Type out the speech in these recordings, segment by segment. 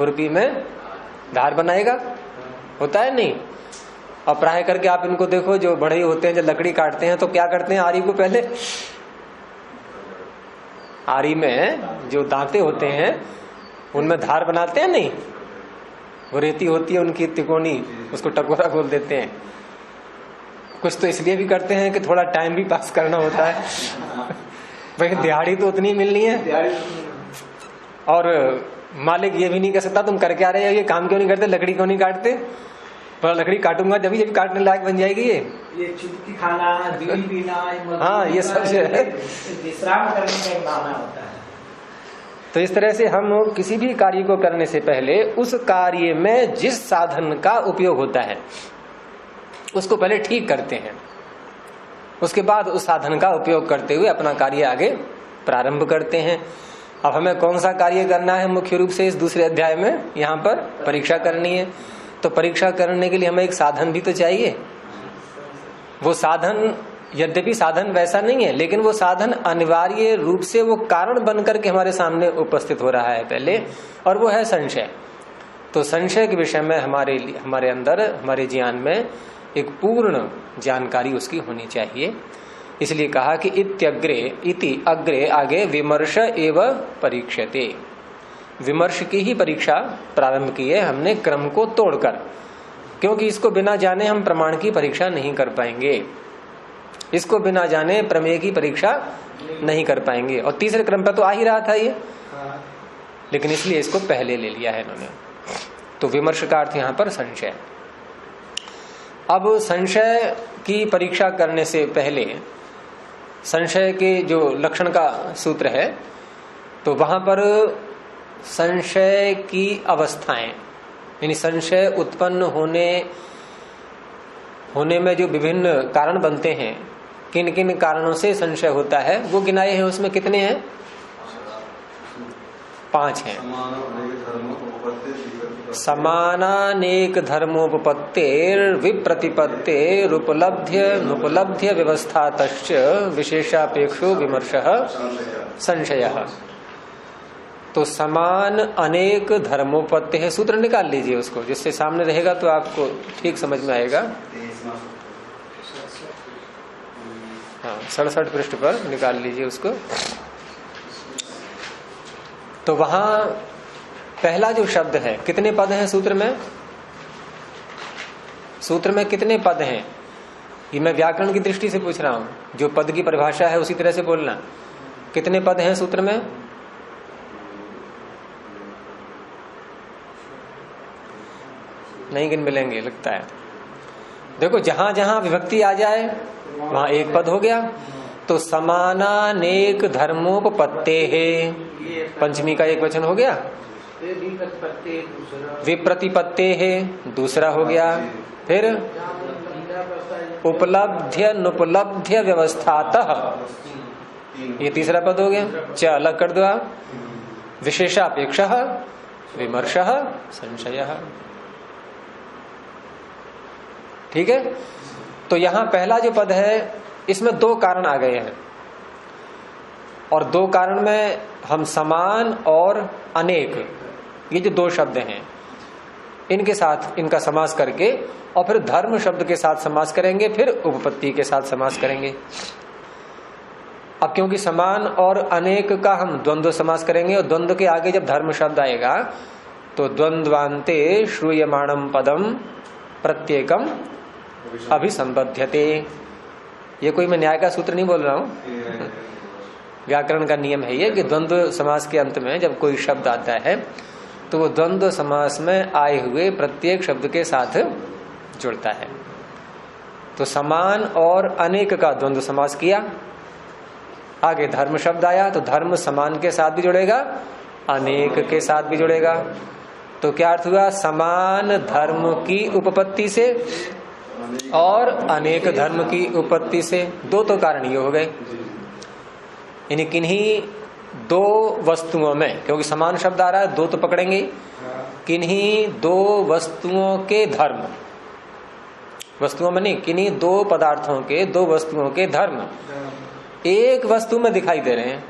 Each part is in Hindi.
खुरपी में धार बनाएगा, होता है नहीं। और प्राय करके आप इनको देखो, जो बढ़ई होते हैं, जब लकड़ी काटते हैं तो क्या करते हैं, आरी को पहले, आरी में जो दांते होते हैं उनमें धार बनाते हैं नहीं, वो रेती होती है उनकी तिकोनी, उसको टकोरा बोल देते हैं। कुछ तो इसलिए भी करते हैं कि थोड़ा टाइम भी पास करना होता है भाई, दिहाड़ी तो उतनी मिलनी है। और मालिक ये भी नहीं कह सकता तुम करके आ रहे हो, ये काम क्यों नहीं करते, लकड़ी क्यों नहीं काटते, पर लकड़ी काटूंगा जब भी काटने लायक बन जाएगी। ये चुटकी खाना, बीड़ी पीना, हाँ, ये सब विश्राम करने का एक बहाना होता है। तो इस तरह से हम किसी भी कार्य को करने से पहले उस कार्य में जिस साधन का उपयोग होता है उसको पहले ठीक करते हैं, उसके बाद उस साधन का उपयोग करते हुए अपना कार्य आगे प्रारंभ करते हैं। अब हमें कौन सा कार्य करना है, मुख्य रूप से इस दूसरे अध्याय में यहाँ पर परीक्षा करनी है। तो परीक्षा करने के लिए हमें एक साधन भी तो चाहिए। वो साधन, यद्यपि साधन वैसा नहीं है, लेकिन वो साधन अनिवार्य रूप से वो कारण बनकर के हमारे सामने उपस्थित हो रहा है पहले, और वो है संशय। तो संशय के विषय में हमारे अंदर, हमारे ज्ञान में एक पूर्ण जानकारी उसकी होनी चाहिए। इसलिए कहा कि इति अग्रे, आगे विमर्श एवं परीक्षते, विमर्श की ही परीक्षा प्रारंभ की है हमने क्रम को तोड़कर, क्योंकि इसको बिना जाने हम प्रमाण की परीक्षा नहीं कर पाएंगे, इसको बिना जाने प्रमेय की परीक्षा नहीं कर पाएंगे। और तीसरे क्रम पर तो आ ही रहा था ये, लेकिन इसलिए इसको पहले ले लिया है इन्होंने। तो विमर्श का अर्थ यहां पर संशय। अब संशय की परीक्षा करने से पहले संशय के जो लक्षण का सूत्र है, तो वहां पर संशय की अवस्थाएं, यानी संशय उत्पन्न होने में जो विभिन्न कारण बनते हैं, किन किन कारणों से संशय होता है वो गिनाए हैं। उसमें कितने हैं, 5 हैं। समानानेक धर्मोपपत्तेर विप्रतिपत्तेर उपलब्ध्य व्यवस्थातश्च विशेषापेक्षो विमर्शः संशयः। तो समान अनेक धर्मोपत्ति है, सूत्र निकाल लीजिए उसको, जिससे सामने रहेगा तो आपको ठीक समझ में आएगा। हाँ, 67 पृष्ठ पर निकाल लीजिए उसको। तो वहां पहला जो शब्द है, कितने पद हैं सूत्र में, सूत्र में कितने पद हैं, ये मैं व्याकरण की दृष्टि से पूछ रहा हूं, जो पद की परिभाषा है उसी तरह से बोलना। कितने पद हैं सूत्र में, नहीं गिन मिलेंगे लगता है। देखो, जहां जहां विभक्ति आ जाए वहां एक पद हो गया। तो समानानेक धर्मोपपत्ते है, पंचमी का एक वचन हो गया। विप्रतिपत्ते है, दूसरा हो गया। फिर उपलब्ध्य नुपलब्ध्य व्यवस्थातः, ये तीसरा पद हो गया। च अलग कर दो आप। विशेषापेक्षः विमर्शः संशयः। ठीक है। तो यहां पहला जो पद है इसमें 2 कारण आ गए हैं, और 2 कारण में हम समान और अनेक, ये जो 2 शब्द हैं इनके साथ इनका समास करके, और फिर धर्म शब्द के साथ समास करेंगे, फिर उपपत्ति के साथ समास करेंगे। अब क्योंकि समान और अनेक का हम द्वंद्व समास करेंगे, और द्वंद्व के आगे जब धर्म शब्द आएगा तो द्वंद्वान्ते श्रूयमाणम पदम प्रत्येकम अभिसंबध्यते। ये कोई मैं न्याय का सूत्र नहीं बोल रहा हूं, व्याकरण का नियम है ये कि द्वंद्व समास के अंत में जब कोई शब्द आता है तो वो द्वंद्व समास में आए हुए प्रत्येक शब्द के साथ जुड़ता है। तो समान और अनेक का द्वंद्व समास किया, आगे धर्म शब्द आया तो धर्म समान के साथ भी जुड़ेगा, अनेक के साथ भी जुड़ेगा। तो क्या अर्थ हुआ, समान धर्म की उपपत्ति से और अनेक धर्म की उपपत्ति से। 2 तो कारण ये हो गए। यानी किन्हीं 2 वस्तुओं में, क्योंकि समान शब्द आ रहा है 2 तो पकड़ेंगे, किन्हीं 2 वस्तुओं के धर्म, वस्तुओं में नहीं, किन्हीं 2 पदार्थों के, 2 वस्तुओं के धर्म एक वस्तु में दिखाई दे रहे हैं।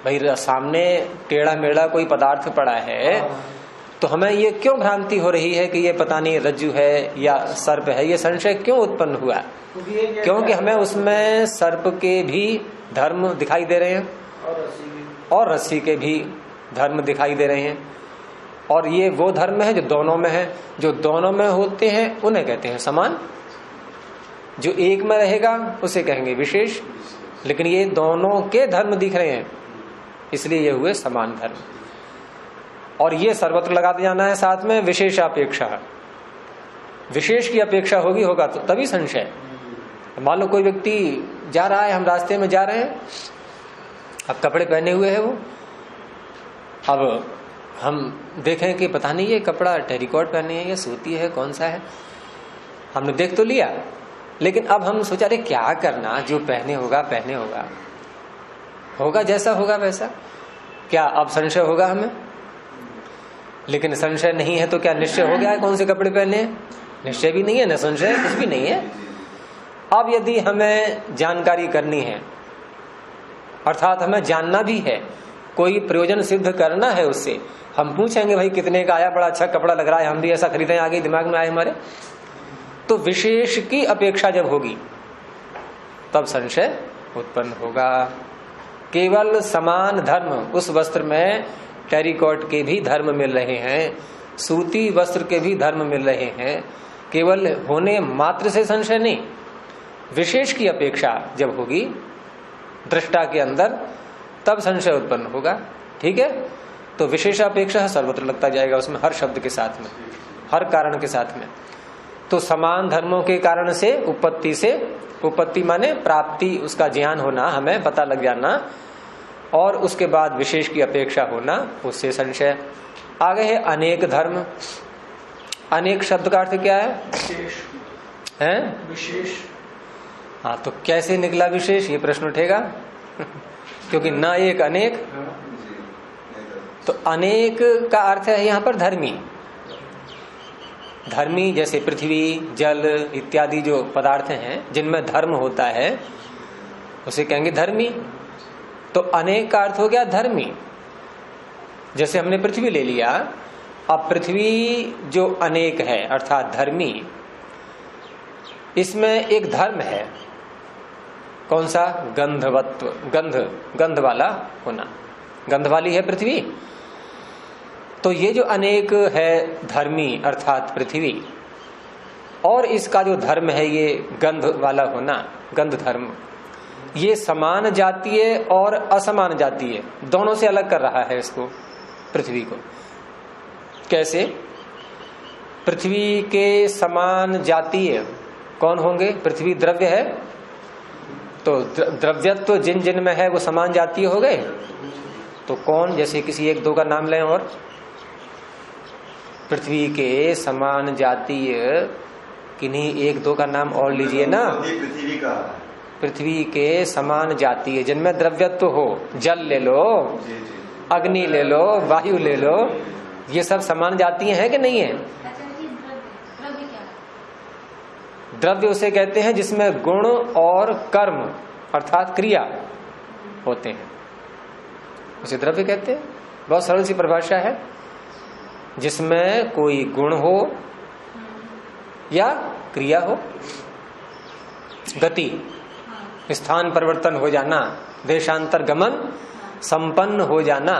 भाई सामने टेढ़ा मेढ़ा कोई पदार्थ पड़ा है तो हमें ये क्यों भ्रांति हो रही है कि ये पता नहीं रज्जु है या सर्प है, ये संशय क्यों उत्पन्न हुआ? क्योंकि हमें उसमें सर्प के भी धर्म दिखाई दे रहे हैं और रस्सी के भी धर्म दिखाई दे रहे हैं, और ये वो धर्म है जो दोनों में है। जो दोनों में होते हैं उन्हें कहते हैं समान, जो एक में रहेगा उसे कहेंगे विशेष। लेकिन ये दोनों के धर्म दिख रहे हैं, इसलिए ये हुए समान धर्म। और ये सर्वत्र लगाते जाना है साथ में विशेषापेक्षा। विशेष की अपेक्षा होगा तो तभी संशय। मान लो कोई व्यक्ति जा रहा है, हम रास्ते में जा रहे हैं, अब कपड़े पहने हुए है वो, अब हम देखें कि पता नहीं ये कपड़ा टेरिकॉट पहने है या सूती है, कौन सा है, हमने देख तो लिया, लेकिन अब हम सोचा रहे क्या करना, जो पहने होगा जैसा होगा वैसा। क्या अब संशय होगा हमें? लेकिन संशय नहीं है तो क्या निश्चय हो गया है कौन से कपड़े पहने हैं? निश्चय भी नहीं है, न संशय, कुछ भी नहीं है। अब यदि हमें जानकारी करनी है, अर्थात हमें जानना भी है, कोई प्रयोजन सिद्ध करना है उससे, हम पूछेंगे भाई कितने का आया, बड़ा अच्छा कपड़ा लग रहा है, हम भी ऐसा खरीदें, आगे दिमाग में आए हमारे। तो विशेष की अपेक्षा जब होगी तब संशय उत्पन्न होगा। केवल समान धर्म, उस वस्त्र में टेरिकॉट के भी धर्म मिल रहे हैं, सूती वस्त्र के भी धर्म मिल रहे हैं, केवल होने मात्र से संशय नहीं, विशेष की अपेक्षा जब होगी दृष्टा के अंदर तब संशय उत्पन्न होगा। ठीक है, तो विशेषापेक्षा सर्वत्र लगता जाएगा उसमें, हर शब्द के साथ में, हर कारण के साथ में। तो समान धर्मों के कारण से उत्पत्ति माने प्राप्ति, उसका ज्ञान होना, हमें पता लग जाना, और उसके बाद विशेष की अपेक्षा होना, उससे संशय। आगे है अनेक धर्म। अनेक शब्द का अर्थ क्या है? विशेष। हाँ, तो कैसे निकला विशेष, ये प्रश्न उठेगा क्योंकि ना एक अनेक, तो अनेक का अर्थ है यहाँ पर धर्मी। धर्मी जैसे पृथ्वी, जल इत्यादि जो पदार्थ हैं जिनमें धर्म होता है उसे कहेंगे धर्मी। तो अनेक का अर्थ हो गया धर्मी। जैसे हमने पृथ्वी ले लिया, अब पृथ्वी जो अनेक है अर्थात धर्मी, इसमें एक धर्म है, कौन सा? गंधवत्व, गंध वाला होना, गंध वाली है पृथ्वी। तो ये जो अनेक है धर्मी अर्थात पृथ्वी, और इसका जो धर्म है ये गंध वाला होना, गंध धर्म, ये समान जातीय और असमान जातीय दोनों से अलग कर रहा है इसको, पृथ्वी को। कैसे? पृथ्वी के समान जातीय कौन होंगे? पृथ्वी द्रव्य है, तो द्रव्यत्व जिन जिन में है वो समान जातीय हो गए। तो कौन? जैसे किसी एक दो का नाम लें, और पृथ्वी के समान जातीय किन्हीं एक दो का नाम और लीजिए ना। पृथ्वी का, पृथ्वी के समान जातीय जिनमें द्रव्यत्व हो, जल ले लो, अग्नि ले लो, वायु ले लो, ये सब समान जातीय हैं कि नहीं है? द्रव्य उसे कहते हैं जिसमें गुण और कर्म अर्थात क्रिया होते हैं, उसे द्रव्य कहते हैं। बहुत सरल सी परिभाषा है, जिसमें कोई गुण हो या क्रिया हो, गति, स्थान परिवर्तन हो जाना, देशांतर गमन संपन्न हो जाना,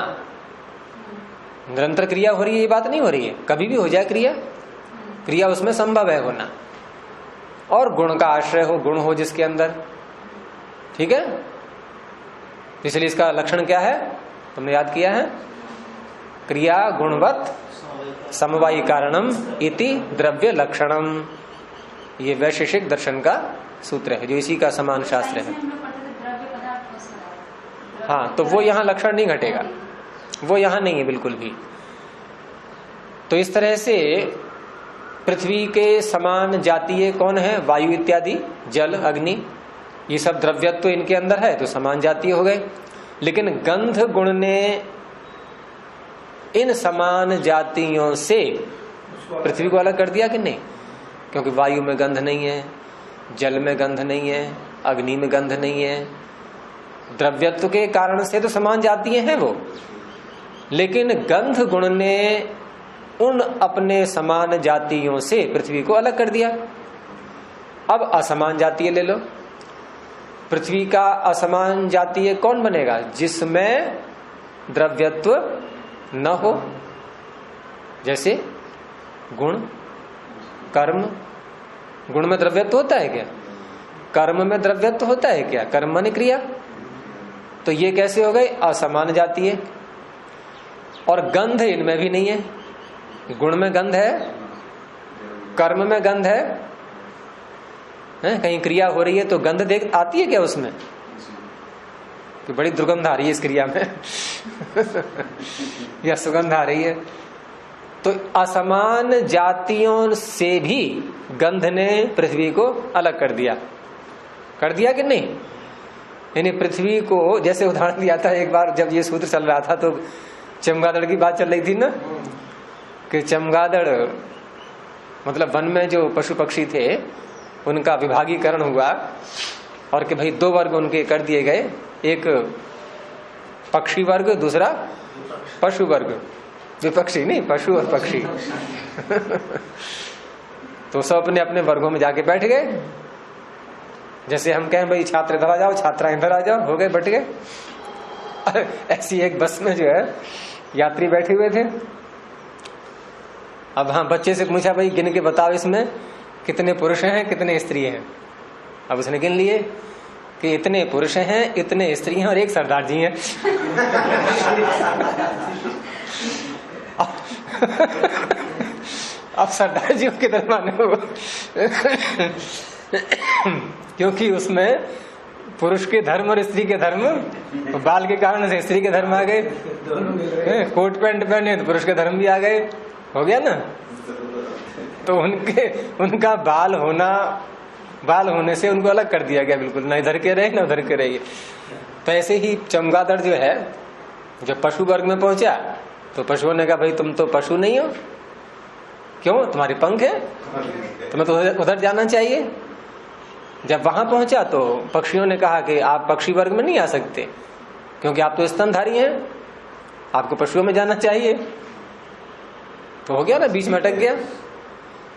निरंतर क्रिया हो रही है, ये बात नहीं हो रही है, कभी भी हो जाए क्रिया उसमें संभव है होना, और गुण का आश्रय हो, गुण हो जिसके अंदर। ठीक है, इसलिए इसका लक्षण क्या है? तुमने याद किया है, क्रिया गुणवत समवायी कारणम इति द्रव्य लक्षणम। ये वैशेषिक दर्शन का सूत्र है, जो इसी का समान शास्त्र है। हाँ, तो वो यहाँ लक्षण नहीं घटेगा, वो यहाँ नहीं है बिल्कुल भी। तो इस तरह से पृथ्वी के समान जातीय कौन है? वायु इत्यादि, जल, अग्नि, ये सब द्रव्यत्व इनके अंदर है तो समान जातीय हो गए। लेकिन गंध गुण ने इन समान जातियों से पृथ्वी को अलग कर दिया कि नहीं? क्योंकि वायु में गंध नहीं है, जल में गंध नहीं है, अग्नि में गंध नहीं है, द्रव्यत्व के कारण से तो समान जातीय हैं वो, लेकिन गंध गुण ने उन अपने समान जातियों से पृथ्वी को अलग कर दिया। अब असमान जातीय ले लो। पृथ्वी का असमान जातीय कौन बनेगा? जिसमें द्रव्यत्व न हो, जैसे गुण, कर्म। गुण में द्रव्यत्व होता है क्या? कर्म में द्रव्यत्व होता है क्या? कर्म माने क्रिया। तो ये कैसे हो गए? असमान जातीय। और गंध इनमें भी नहीं है। गुण में गंध है, कर्म में गंध है, कहीं क्रिया हो रही है तो गंध देख आती है क्या उसमें? कि बड़ी दुर्गंध आ रही है इस क्रिया में या सुगंध आ रही है। तो असमान जातियों से भी गंध ने पृथ्वी को अलग कर दिया कि नहीं? यानी पृथ्वी को, जैसे उदाहरण दिया था एक बार जब ये सूत्र चल रहा था तो चमगादड़ की बात चल रही थी ना, कि चमगादड़ मतलब वन में जो पशु पक्षी थे उनका विभागीकरण हुआ और कि भाई 2 वर्ग उनके कर दिए गए, एक पक्षी वर्ग, दूसरा पशु वर्ग। विपक्षी नहीं, पशु और पक्षी तो सब अपने अपने वर्गों में जाके बैठ गए। जैसे हम कहें भाई छात्र इधर आ जाओ, छात्रा इधर आ जाओ, हो गए, बैठ गए। ऐसी एक बस में जो है यात्री बैठे हुए थे। अब हाँ, बच्चे से पूछा भाई गिन के बताओ इसमें कितने पुरुष हैं कितने स्त्री हैं। अब उसने गिन लिए कि इतने पुरुष हैं, इतने स्त्री हैं और एक सरदार जी हैं। अब सरदार जी किधर माने हो? क्योंकि उसमें पुरुष के धर्म और स्त्री के धर्म, बाल के कारण से स्त्री के धर्म आ गए, कोट पैंट पहने तो पुरुष के धर्म भी आ गए, हो गया ना। तो उनका बाल होने से उनको अलग कर दिया गया, बिल्कुल ना इधर के रहे ना उधर के रहे। तो ऐसे ही चमगादड़ जो है जब पशु वर्ग में पहुंचा तो पशुओं ने कहा भाई तुम तो पशु नहीं हो, क्यों? तुम्हारे पंख है, तुम्हें तो उधर जाना चाहिए। जब वहां पहुंचा तो पक्षियों ने कहा कि आप पक्षी वर्ग में नहीं आ सकते क्योंकि आप तो स्तनधारी हैं, आपको पशुओं में जाना चाहिए। तो हो गया ना, बीच में अटक गया।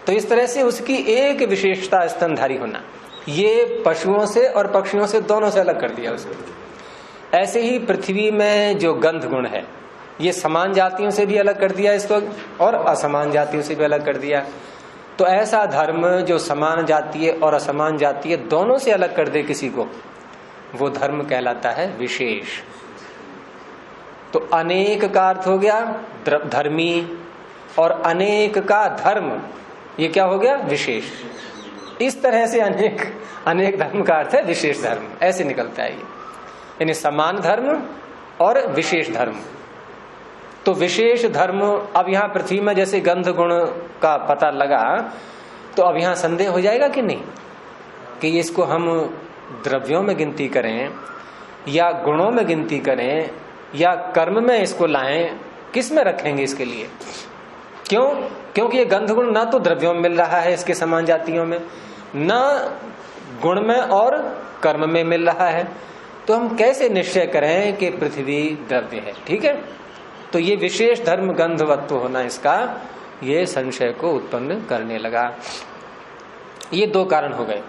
तो इस तरह से उसकी एक विशेषता स्तनधारी होना, ये पशुओं से और पक्षियों से दोनों से अलग कर दिया उसको। ऐसे ही पृथ्वी में जो गंध गुण है ये समान जातियों से भी अलग कर दिया इसको और असमान जातियों से भी अलग कर दिया। तो ऐसा धर्म जो समान जातीय और असमान जातीय दोनों से अलग कर दे किसी को, वो धर्म कहलाता है विशेष। तो अनेक का अर्थ हो गया धर्मी और अनेक का धर्म, ये क्या हो गया? विशेष। इस तरह से अनेक धर्म का अर्थ है विशेष धर्म, ऐसे निकलता है ये। यानी समान धर्म और विशेष धर्म। तो विशेष धर्म, अब यहाँ पृथ्वी में जैसे गंध गुण का पता लगा तो अब यहाँ संदेह हो जाएगा कि नहीं कि इसको हम द्रव्यों में गिनती करें या गुणों में गिनती करें या कर्म में इसको लाएं, किस में रखेंगे इसके लिए? क्यों? क्योंकि ये गंध गुण ना तो द्रव्यों में मिल रहा है इसके समान जातियों में, ना गुण में और कर्म में मिल रहा है। तो हम कैसे निश्चय करें कि पृथ्वी द्रव्य है? ठीक है, तो ये विशेष धर्म गंधवत्व होना इसका, ये संशय को उत्पन्न करने लगा। ये 2 कारण हो गए।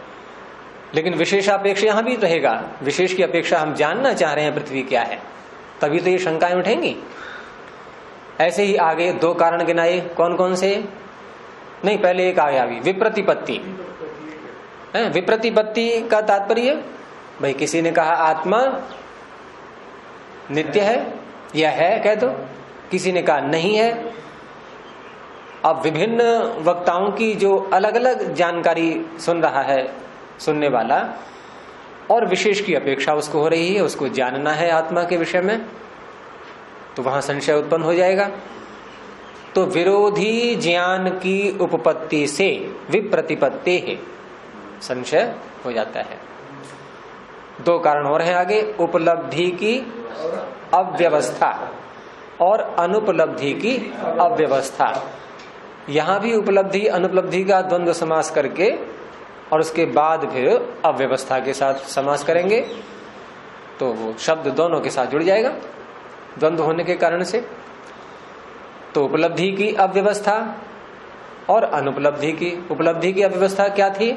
लेकिन विशेषापेक्षा यहां भी रहेगा, विशेष की अपेक्षा हम जानना चाह रहे हैं पृथ्वी क्या है, तभी तो ये शंकाएं उठेंगी। ऐसे ही आगे 2 कारण गिनाए, कौन कौन से? नहीं, पहले एक आया अभी, विप्रतिपत्ति। विप्रतिपत्ति का तात्पर्य भाई किसी ने कहा आत्मा नित्य है या है, कह दो। किसी ने कहा नहीं है। अब विभिन्न वक्ताओं की जो अलग अलग जानकारी सुन रहा है सुनने वाला, और विशेष की अपेक्षा उसको हो रही है, उसको जानना है आत्मा के विषय में, तो वहां संशय उत्पन्न हो जाएगा। तो विरोधी ज्ञान की उपपत्ति से विप्रतिपत्ति है, संशय हो जाता है। 2 कारण हो रहे हैं आगे, उपलब्धि की अव्यवस्था और अनुपलब्धि की अव्यवस्था। यहां भी उपलब्धि अनुपलब्धि का द्वंद्व समास करके और उसके बाद फिर अव्यवस्था के साथ समास करेंगे। तो वो शब्द दोनों के साथ जुड़ जाएगा द्वंद्व होने के कारण से। तो उपलब्धि की अव्यवस्था और अनुपलब्धि की। उपलब्धि की अव्यवस्था क्या थी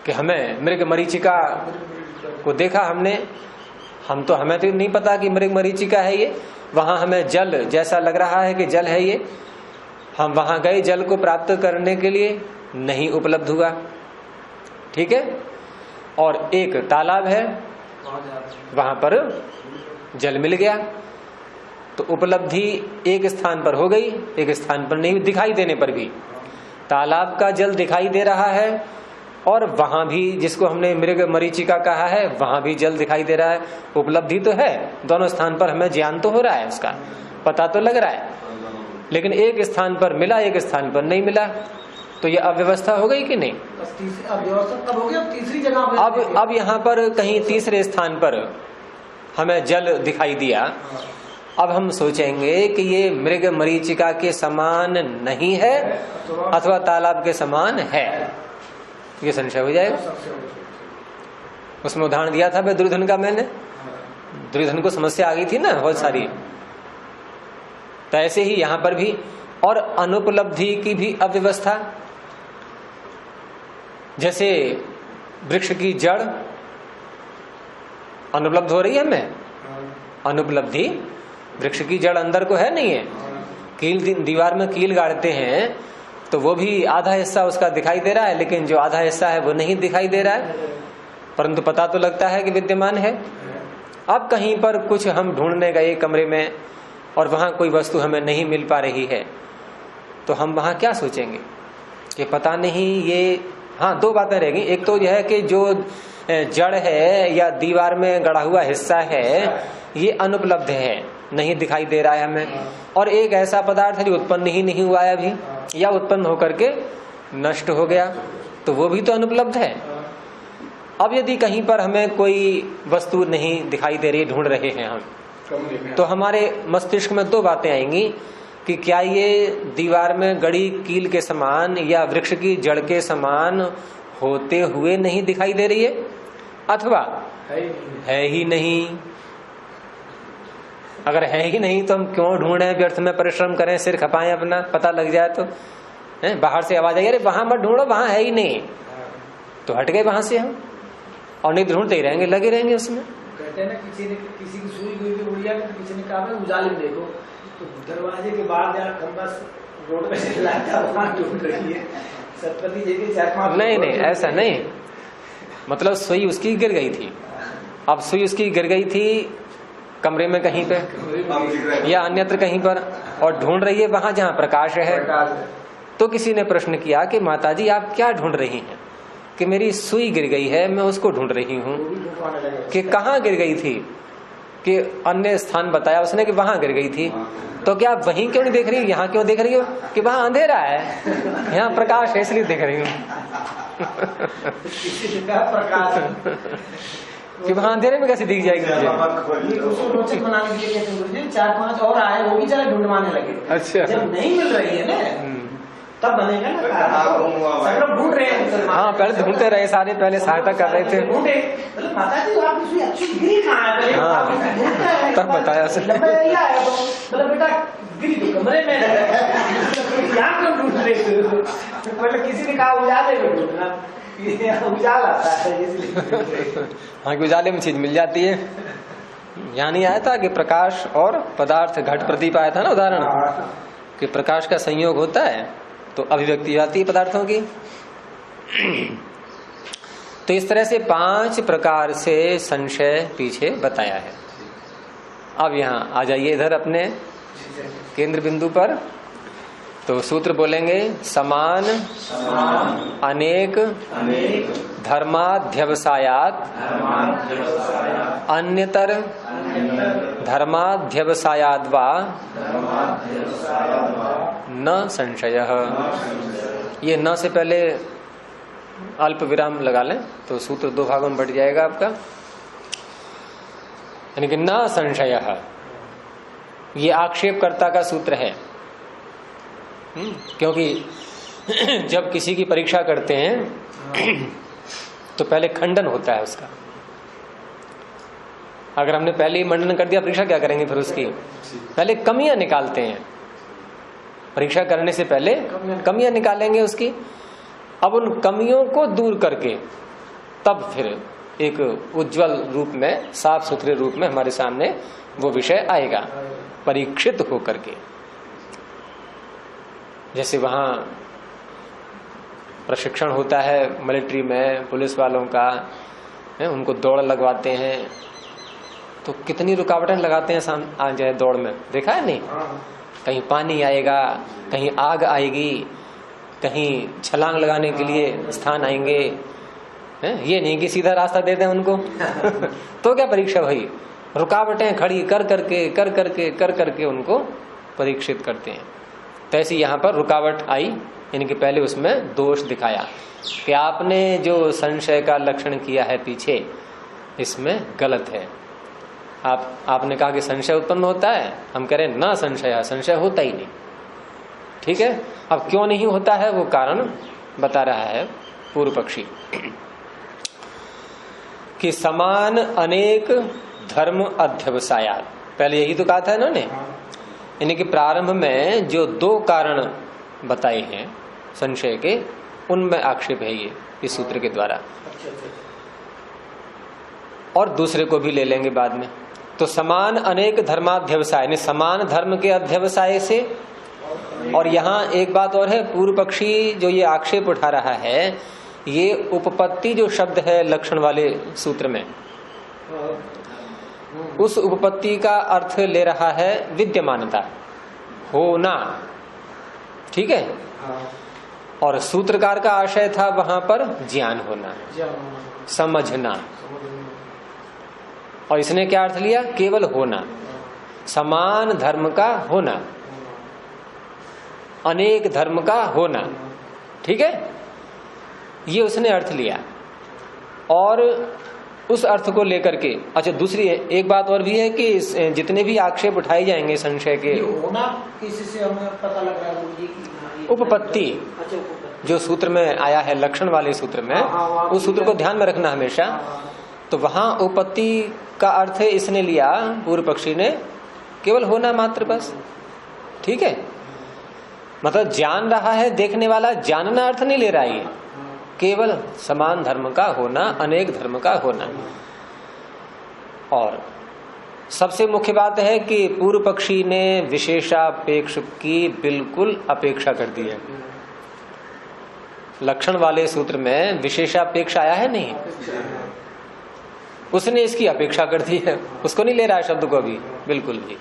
कि हमें मृग मरीचिका को देखा हमने, हमें तो नहीं पता कि मृग मरीचिका है ये, वहां हमें जल जैसा लग रहा है कि जल है ये, हम वहां गए जल को प्राप्त करने के लिए, नहीं उपलब्ध हुआ, ठीक है। और एक तालाब है, वहां पर जल मिल गया, तो उपलब्धि एक स्थान पर हो गई, एक स्थान पर नहीं दिखाई देने पर भी। तालाब का जल दिखाई दे रहा है और वहां भी जिसको हमने मृग मरीचिका कहा है वहां भी जल दिखाई दे रहा है। उपलब्धि तो है, दोनों स्थान पर हमें ज्ञान तो हो रहा है, उसका पता तो लग रहा है, लेकिन एक स्थान पर मिला एक स्थान पर नहीं मिला, तो ये अव्यवस्था हो गई कि नहीं। अव्यवस्था तब हो गई, अब तीसरी जगह पर अब यहाँ पर कहीं तीसरे स्थान पर हमें जल दिखाई दिया, अब हम सोचेंगे कि ये मृग मरीचिका के समान नहीं है अथवा तालाब के समान है, ये संशय हो जाएगा। उसमें उदाहरण दिया था दुर्योधन का मैंने, दुर्योधन को समस्या आ गई थी ना बहुत सारी, तो ऐसे ही यहां पर भी। और अनुपलब्धि की भी अव्यवस्था, जैसे वृक्ष की जड़ अनुपलब्ध हो रही है हमें, अनुपलब्धि वृक्ष की जड़ अंदर को है नहीं है, कील दीवार में कील गाड़ते हैं तो वो भी आधा हिस्सा उसका दिखाई दे रहा है, लेकिन जो आधा हिस्सा है वो नहीं दिखाई दे रहा है, परंतु पता तो लगता है कि विद्यमान है। अब कहीं पर कुछ हम ढूंढने गए कमरे में और वहां कोई वस्तु हमें नहीं मिल पा रही है, तो हम वहां क्या सोचेंगे कि पता नहीं ये, हाँ दो बातें रहेंगी। एक तो यह है कि जो जड़ है या दीवार में गड़ा हुआ हिस्सा है ये अनुपलब्ध है, नहीं दिखाई दे रहा है हमें, और एक ऐसा पदार्थ है जो उत्पन्न ही नहीं हुआ है अभी या उत्पन्न होकर के नष्ट हो गया, तो वो भी तो अनुपलब्ध है। अब यदि कहीं पर हमें कोई वस्तु नहीं दिखाई दे रही, ढूंढ रहे हैं हम, तो हमारे मस्तिष्क में दो बातें आएंगी कि क्या ये दीवार में गड़ी कील के समान या वृक्ष की जड़ के समान होते हुए नहीं दिखाई दे रही है, अथवा है ही नहीं। अगर है ही नहीं तो हम क्यों ढूंढे, व्यर्थ में परिश्रम करें, सिर खपाएं अपना, पता लग जाए तो है? बाहर से आवाज आई अरे वहां मत ढूंढो वहां है ही नहीं, तो हट गए वहां से हम, और नहीं ढूंढते ही रहेंगे, लगे रहेंगे उसमें। कहते हैं ना किसी की सुई हुई थी उड़िया में, किसी ने कहा उजाले में देखो, तो दरवाजे के बाहर जहाँ खंबा रोड पे से लाया वहां ढूंढ रही है सतपति जी के 4-5। नहीं ऐसा नहीं, मतलब सुई उसकी गिर गई थी, अब सुई उसकी गिर गई थी कमरे में कहीं पे या अन्यत्र कहीं पर, और ढूंढ रही है वहां जहां प्रकाश है। तो किसी ने प्रश्न किया कि माताजी आप क्या ढूंढ रही हैं, कि मेरी सुई गिर गई है मैं उसको ढूंढ रही हूँ। कि कहाँ गिर गई थी, कि अन्य स्थान बताया उसने कि वहां गिर गई थी, तो क्या आप वहीं क्यों नहीं देख रही हो, यहाँ क्यों देख रही हो, कि वहां अंधेरा है यहाँ प्रकाश है इसलिए देख रही हूँ। कि वहां अंधेरे में कैसे दिख जाएगी मुझे। रोचक बनाने के लिए 4-5 और आए, वो भी चले ढूंढवाने लगे। अच्छा, जब नहीं मिल रही है ना तब बनेगा ना, सब लोग ढूंढ रहे हैं। हाँ पहले ढूंढते रहे सारे, पहले सहायता कर रहे थे, ढूंढे माता जी आपकी अच्छी गिरी कहाँ है, हाँ तब बताया मतलब बेटा गिरी तो कमरे में यहाँ क्यों ढूंढ रहे थे, मतलब किसी ने कहा उजाले में ढूंढना, उजाला आता है इसलिए। हाँ उजाले में चीज मिल जाती है, यहाँ नहीं आया था कि प्रकाश और पदार्थ घट प्रदीप आया था ना उदाहरण, कि प्रकाश का संयोग होता है तो अभिव्यक्ति आती है पदार्थों की। तो इस तरह से 5 प्रकार से संशय पीछे बताया है। अब यहाँ आ जाइए इधर अपने केंद्र बिंदु पर, तो सूत्र बोलेंगे समान अनेक धर्माध्यवसायात अन्यतर धर्माध्यवसायाद वा न संशयः। ये न से पहले अल्प विराम लगा लें तो सूत्र 2 भागों में बट जाएगा आपका, यानी कि न संशयः ये आक्षेपकर्ता का सूत्र है। क्योंकि जब किसी की परीक्षा करते हैं तो पहले खंडन होता है उसका, अगर हमने पहले ही मंडन कर दिया, परीक्षा क्या करेंगे फिर उसकी? पहले कमियां निकालते हैं, परीक्षा करने से पहले कमियां निकालेंगे उसकी। अब उन कमियों को दूर करके तब फिर एक उज्जवल रूप में, साफ सुथरे रूप में हमारे सामने वो विषय आएगा, परीक्षित होकर के। जैसे वहां प्रशिक्षण होता है मिलिट्री में, पुलिस वालों का है, उनको दौड़ लगवाते हैं, तो कितनी रुकावटें लगाते हैं आ जाए दौड़ में, देखा है नहीं? कहीं पानी आएगा, कहीं आग आएगी, कहीं छलांग लगाने के लिए स्थान आएंगे, ये नहीं कि सीधा रास्ता दे दें उनको तो क्या परीक्षा भाई, रुकावटें खड़ी कर करके उनको परीक्षित करते हैं। तो ऐसी यहाँ पर रुकावट आई, यानी कि पहले उसमें दोष दिखाया कि आपने जो संशय का लक्षण किया है पीछे, इसमें गलत है। आपने कहा कि संशय उत्पन्न होता है, हम कह रहे हैं ना, संशय होता ही नहीं। ठीक है, अब क्यों नहीं होता है वो कारण बता रहा है पूर्व पक्षी कि समान अनेक धर्म अध्यवसायात। पहले यही तो कहा था इन्होंने, यानी कि प्रारंभ में जो दो कारण बताए हैं संशय के, उनमें आक्षेप है ये इस सूत्र के द्वारा, और दूसरे को भी ले लेंगे बाद में। तो समान अनेक धर्माध्यवसाय, यानी समान धर्म के अध्यवसाय से। और यहाँ एक बात और है, पूर्व पक्षी जो ये आक्षेप उठा रहा है, ये उपपत्ति जो शब्द है लक्षण वाले सूत्र में, उस उपपत्ति का अर्थ ले रहा है विद्यमानता, होना। ठीक है, और सूत्रकार का आशय था वहां पर ज्ञान होना, समझना, और इसने क्या अर्थ लिया? केवल होना, समान धर्म का होना, अनेक धर्म का होना। ठीक है, ये उसने अर्थ लिया, और उस अर्थ को लेकर के अच्छा दूसरी एक बात और भी है कि जितने भी आक्षेप उठाए जाएंगे संशय के, होना किसी हमें पता लग रहा है उपपत्ति जो सूत्र में आया है लक्षण वाले सूत्र में, उस सूत्र को ध्यान में रखना हमेशा। तो वहां उपपत्ति का अर्थ इसने लिया पूर्व पक्षी ने केवल होना मात्र, बस। ठीक है, मतलब जान रहा है देखने वाला, जानना अर्थ नहीं ले रहा है, केवल समान धर्म का होना, अनेक धर्म का होना। और सबसे मुख्य बात है कि पूर्व पक्षी ने विशेषापेक्ष की बिल्कुल अपेक्षा कर दी है। लक्षण वाले सूत्र में विशेषापेक्ष आया है नहीं, उसने इसकी अपेक्षा कर दी है, उसको नहीं ले रहा है शब्द को भी, बिल्कुल भी।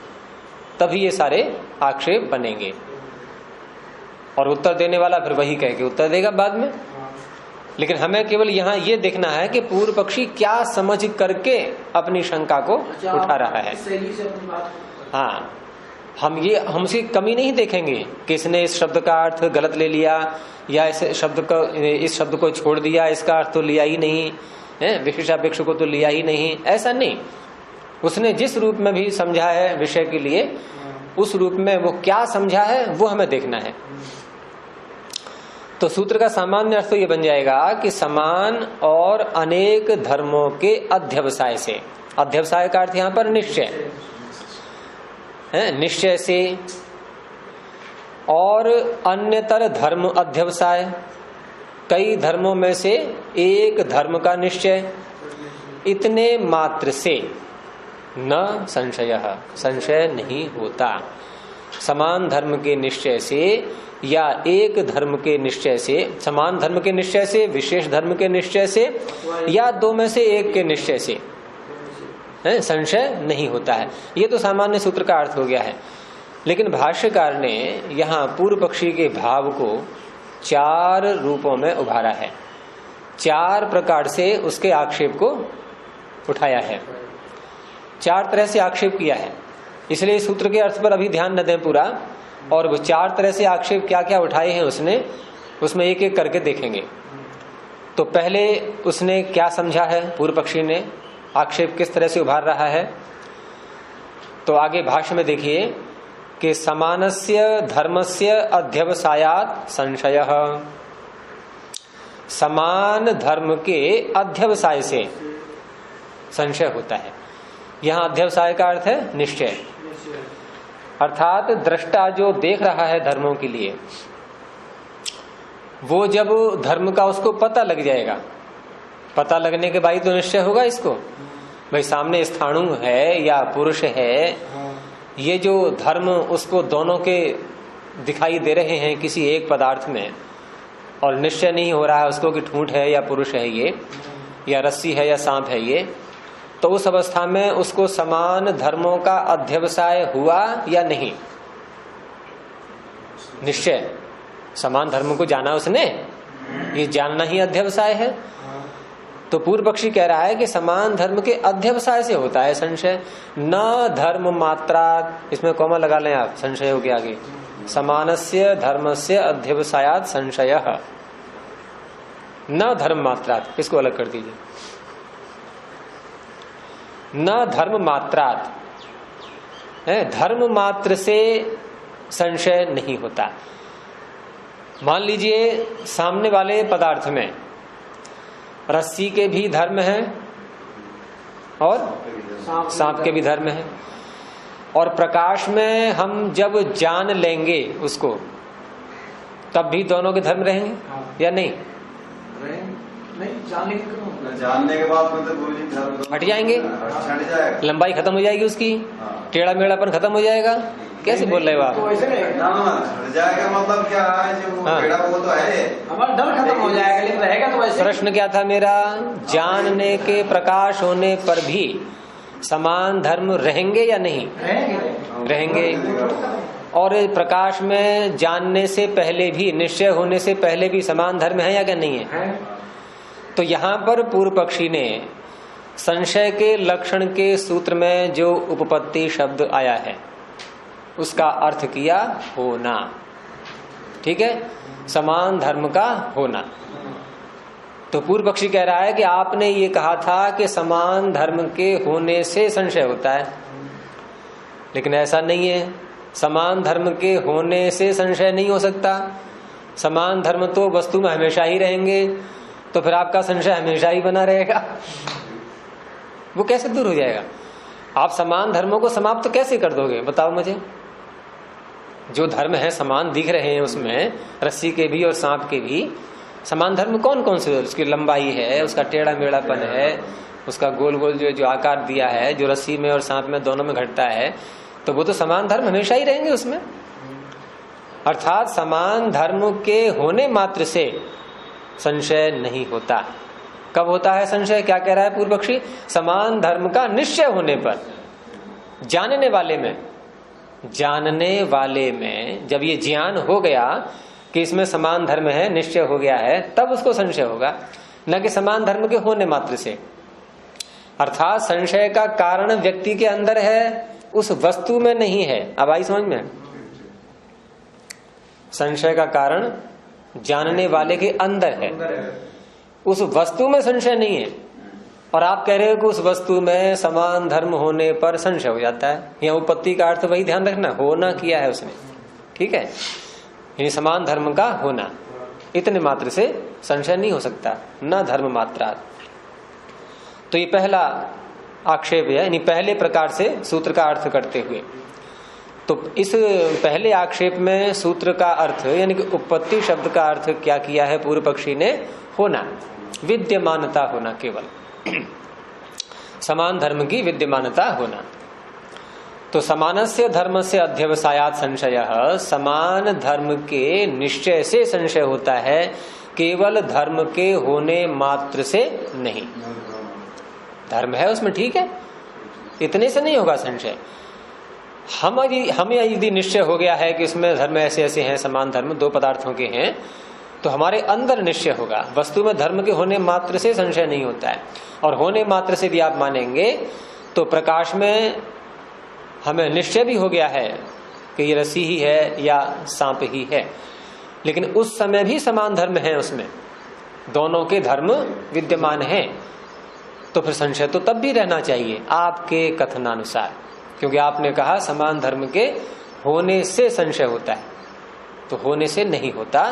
तभी ये सारे आक्षेप बनेंगे, और उत्तर देने वाला फिर वही कह के उत्तर देगा बाद में। लेकिन हमें केवल यहाँ ये देखना है कि पूर्व पक्षी क्या समझ करके अपनी शंका को उठा रहा है। हाँ, हम उसकी कमी नहीं देखेंगे कि इसने इस शब्द का अर्थ गलत ले लिया, या इस शब्द को छोड़ दिया, इसका अर्थ तो लिया ही नहीं है, विशेषापेक्ष को तो लिया ही नहीं, ऐसा नहीं। उसने जिस रूप में भी समझा है विषय के लिए, उस रूप में वो क्या समझा है वो हमें देखना है। तो सूत्र का सामान्य अर्थ तो ये बन जाएगा कि समान और अनेक धर्मों के अध्यवसाय से। अध्यवसाय का अर्थ यहाँ पर निश्चय है, निश्चय से, और अन्यतर धर्म अध्यवसाय, कई धर्मों में से एक धर्म का निश्चय, इतने मात्र से न संशय, संशय नहीं होता। समान धर्म के निश्चय से या एक धर्म के निश्चय से, समान धर्म के निश्चय से, विशेष धर्म के निश्चय से, या दो में से एक के निश्चय से संशय नहीं होता है। ये तो सामान्य सूत्र का अर्थ हो गया है। लेकिन भाष्यकार ने यहाँ पूर्व पक्षी के भाव को 4 रूपों में उभारा है, 4 प्रकार से उसके आक्षेप को उठाया है, 4 तरह से आक्षेप किया है। इसलिए सूत्र के अर्थ पर अभी ध्यान न दें पूरा, और वो 4 तरह से आक्षेप क्या क्या उठाए हैं उसने, उसमें एक एक करके देखेंगे। तो पहले उसने क्या समझा है, पूर्व पक्षी ने आक्षेप किस तरह से उभार रहा है। तो आगे भाष्य में देखिए कि समानस्य धर्मस्य अध्यवसायात संशयः, समान धर्म के अध्यवसाय से संशय होता है। यहाँ अध्यवसाय का अर्थ है निश्चय, अर्थात दृष्टा जो देख रहा है धर्मों के लिए, वो जब धर्म का उसको पता लग जाएगा, पता लगने के बाद तो निश्चय होगा इसको, भाई सामने स्थाणु है या पुरुष है, ये जो धर्म उसको दोनों के दिखाई दे रहे हैं किसी एक पदार्थ में, और निश्चय नहीं हो रहा है उसको कि ठूंठ है या पुरुष है ये, या रस्सी है या सांप है ये, तो उस अवस्था में उसको समान धर्मों का अध्यवसाय हुआ या नहीं? निश्चय, समान धर्म को जाना उसने, ये जानना ही अध्यवसाय है। तो पूर्व पक्षी कह रहा है कि समान धर्म के अध्यवसाय से होता है संशय, न धर्म मात्रा, इसमें कॉमा लगा लें आप, संशय हो गया आगे, समानस्य धर्मस्य अध्यवसायात् संशयः, न धर्म मात्रात्, इसको अलग कर दीजिए, न धर्म मात्रात्, धर्म मात्र से संशय नहीं होता। मान लीजिए सामने वाले पदार्थ में रस्सी के भी धर्म है और सांप के भी धर्म है, और प्रकाश में हम जब जान लेंगे उसको तब भी दोनों के धर्म रहेंगे या नहीं? नहीं, जानने के बाद तो गुरु जी धर्म हट जाएंगे, हट जाएगा, लंबाई खत्म हो जाएगी उसकी, टेढ़ा मेढ़ापन खत्म हो जाएगा। कैसे बोल रहे हो आप? तो ऐसे रहेगा, हट जाएगा मतलब क्या है, जो हाँ। टेढ़ा वो तो है, हमारा डर खत्म हो जाएगा, लेकिन रहेगा तो वैसे। प्रश्न क्या था मेरा? जानने के प्रकाश होने पर भी समान धर्म रहेंगे या नहीं? रहेंगे। और प्रकाश में जानने से पहले भी, निश्चय होने से पहले भी समान धर्म है या क्या नहीं है? तो यहाँ पर पूर्व पक्षी ने संशय के लक्षण के सूत्र में जो उपपत्ति शब्द आया है उसका अर्थ किया होना। ठीक है, समान धर्म का होना। तो पूर्व पक्षी कह रहा है कि आपने ये कहा था कि समान धर्म के होने से संशय होता है, लेकिन ऐसा नहीं है। समान धर्म के होने से संशय नहीं हो सकता। समान धर्म तो वस्तु में हमेशा ही रहेंगे, तो फिर आपका संशय हमेशा ही बना रहेगा, वो कैसे दूर हो जाएगा? आप समान धर्मों को समाप्त कैसे कर दोगे बताओ मुझे? जो धर्म है समान दिख रहे हैं उसमें, रस्सी के भी और सांप के भी समान धर्म कौन कौन से? उसकी लंबाई है, उसका टेढ़ा मेढ़ापन है, उसका गोल गोल जो आकार दिया है, जो रस्सी में और सांप में दोनों में घटता है, तो वो तो समान धर्म हमेशा ही रहेंगे उसमें। अर्थात समान धर्म के होने मात्र से संशय नहीं होता। कब होता है संशय? क्या कह रहा है पूर्व पक्षी? समान धर्म का निश्चय होने पर, जानने वाले में जब ये ज्ञान हो गया कि इसमें समान धर्म है, निश्चय हो गया है, तब उसको संशय होगा, न कि समान धर्म के होने मात्र से। अर्थात संशय का कारण व्यक्ति के अंदर है, उस वस्तु में नहीं है। अब आई समझ में? संशय का कारण जानने वाले के अंदर है, उस वस्तु में संशय नहीं है। और आप कह रहे हो कि उस वस्तु में समान धर्म होने पर संशय हो जाता है। यहाँ उपपत्ति का अर्थ वही ध्यान रखना, होना किया है उसने। ठीक है, यानी समान धर्म का होना, इतने मात्र से संशय नहीं हो सकता, न धर्म मात्रा। तो ये पहला आक्षेप है, यानी पहले प्रकार से सूत्र का अर्थ करते हुए। तो इस पहले आक्षेप में सूत्र का अर्थ यानी कि उपपत्ति शब्द का अर्थ क्या किया है पूर्व पक्षी ने? होना, विद्यमानता होना, केवल समान धर्म की विद्यमानता होना। तो समानस्य धर्मस्य अध्यवसायात् संशयः, समान धर्म के निश्चय से संशय होता है, केवल धर्म के होने मात्र से नहीं। धर्म है उसमें, ठीक है, इतने से नहीं होगा संशय। हमें यदि निश्चय हो गया है कि इसमें धर्म ऐसे ऐसे हैं, समान धर्म दो पदार्थों के हैं, तो हमारे अंदर निश्चय होगा। वस्तु में धर्म के होने मात्र से संशय नहीं होता है। और होने मात्र से भी आप मानेंगे तो प्रकाश में हमें निश्चय भी हो गया है कि ये रस्सी ही है या सांप ही है, लेकिन उस समय भी समान धर्म है, उसमें दोनों के धर्म विद्यमान हैं। तो फिर संशय तो तब भी रहना चाहिए आपके कथनानुसार, क्योंकि आपने कहा समान धर्म के होने से संशय होता है, तो होने से नहीं होता,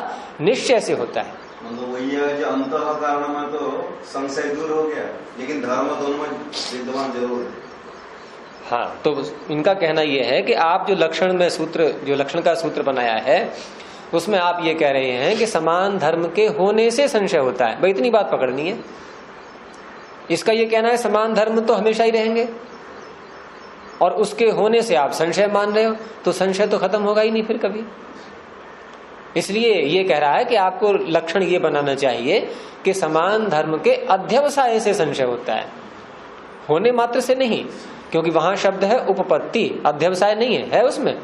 निश्चय से होता है। मतलब वही है जो अंतः कारण में तो संशय दूर हो गया, लेकिन धर्म दोनों में विद्यमान जरूर है। हाँ, तो इनका कहना यह है कि आप जो लक्षण का सूत्र बनाया है उसमें आप ये कह रहे हैं कि समान धर्म के होने से संशय होता है। भाई इतनी बात पकड़नी है। इसका ये कहना है समान धर्म तो हमेशा ही रहेंगे और उसके होने से आप संशय मान रहे हो, तो संशय तो खत्म होगा ही नहीं फिर कभी। इसलिए ये कह रहा है कि आपको लक्षण ये बनाना चाहिए कि समान धर्म के अध्यवसाय से संशय होता है, होने मात्र से नहीं, क्योंकि वहां शब्द है उपपत्ति, अध्यवसाय नहीं है उसमें,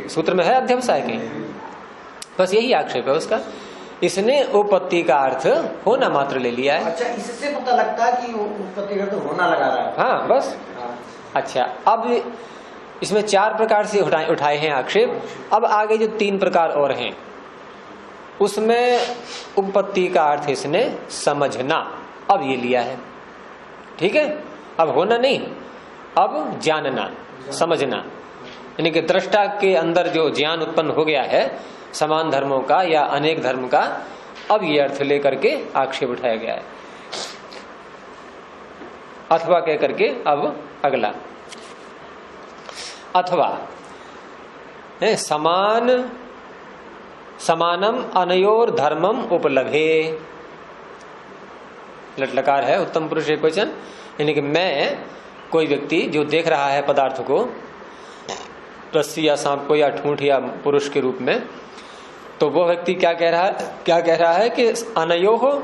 सूत्र में है अध्यवसाय के। बस यही आक्षेप है उसका। इसने उपपत्ति का अर्थ होना मात्र ले लिया है। अच्छा, इससे पता लगता है कि उपपत्ति का तो होना लगा रहा है। हाँ बस। अच्छा, अब इसमें 4 प्रकार से उठाए हैं आक्षेप। अब आगे जो 3 प्रकार और हैं उसमें उपपत्ति का अर्थ इसने समझना अब ये लिया है। ठीक है, अब होना नहीं, अब जानना, समझना, यानी कि दृष्टा के अंदर जो ज्ञान उत्पन्न हो गया है समान धर्मों का या अनेक धर्म का, अब ये अर्थ लेकर के आक्षेप उठाया गया है। अथवा कह करके अब अगला अथवा समानम अनयोर धर्मम उपलभे। लटलकार है उत्तम पुरुष एकवचन, यानी कि मैं, कोई व्यक्ति जो देख रहा है पदार्थ को, रस्सी या सांप को या ठूंठ या पुरुष के रूप में, तो वो व्यक्ति क्या कह रहा है कि अनयोः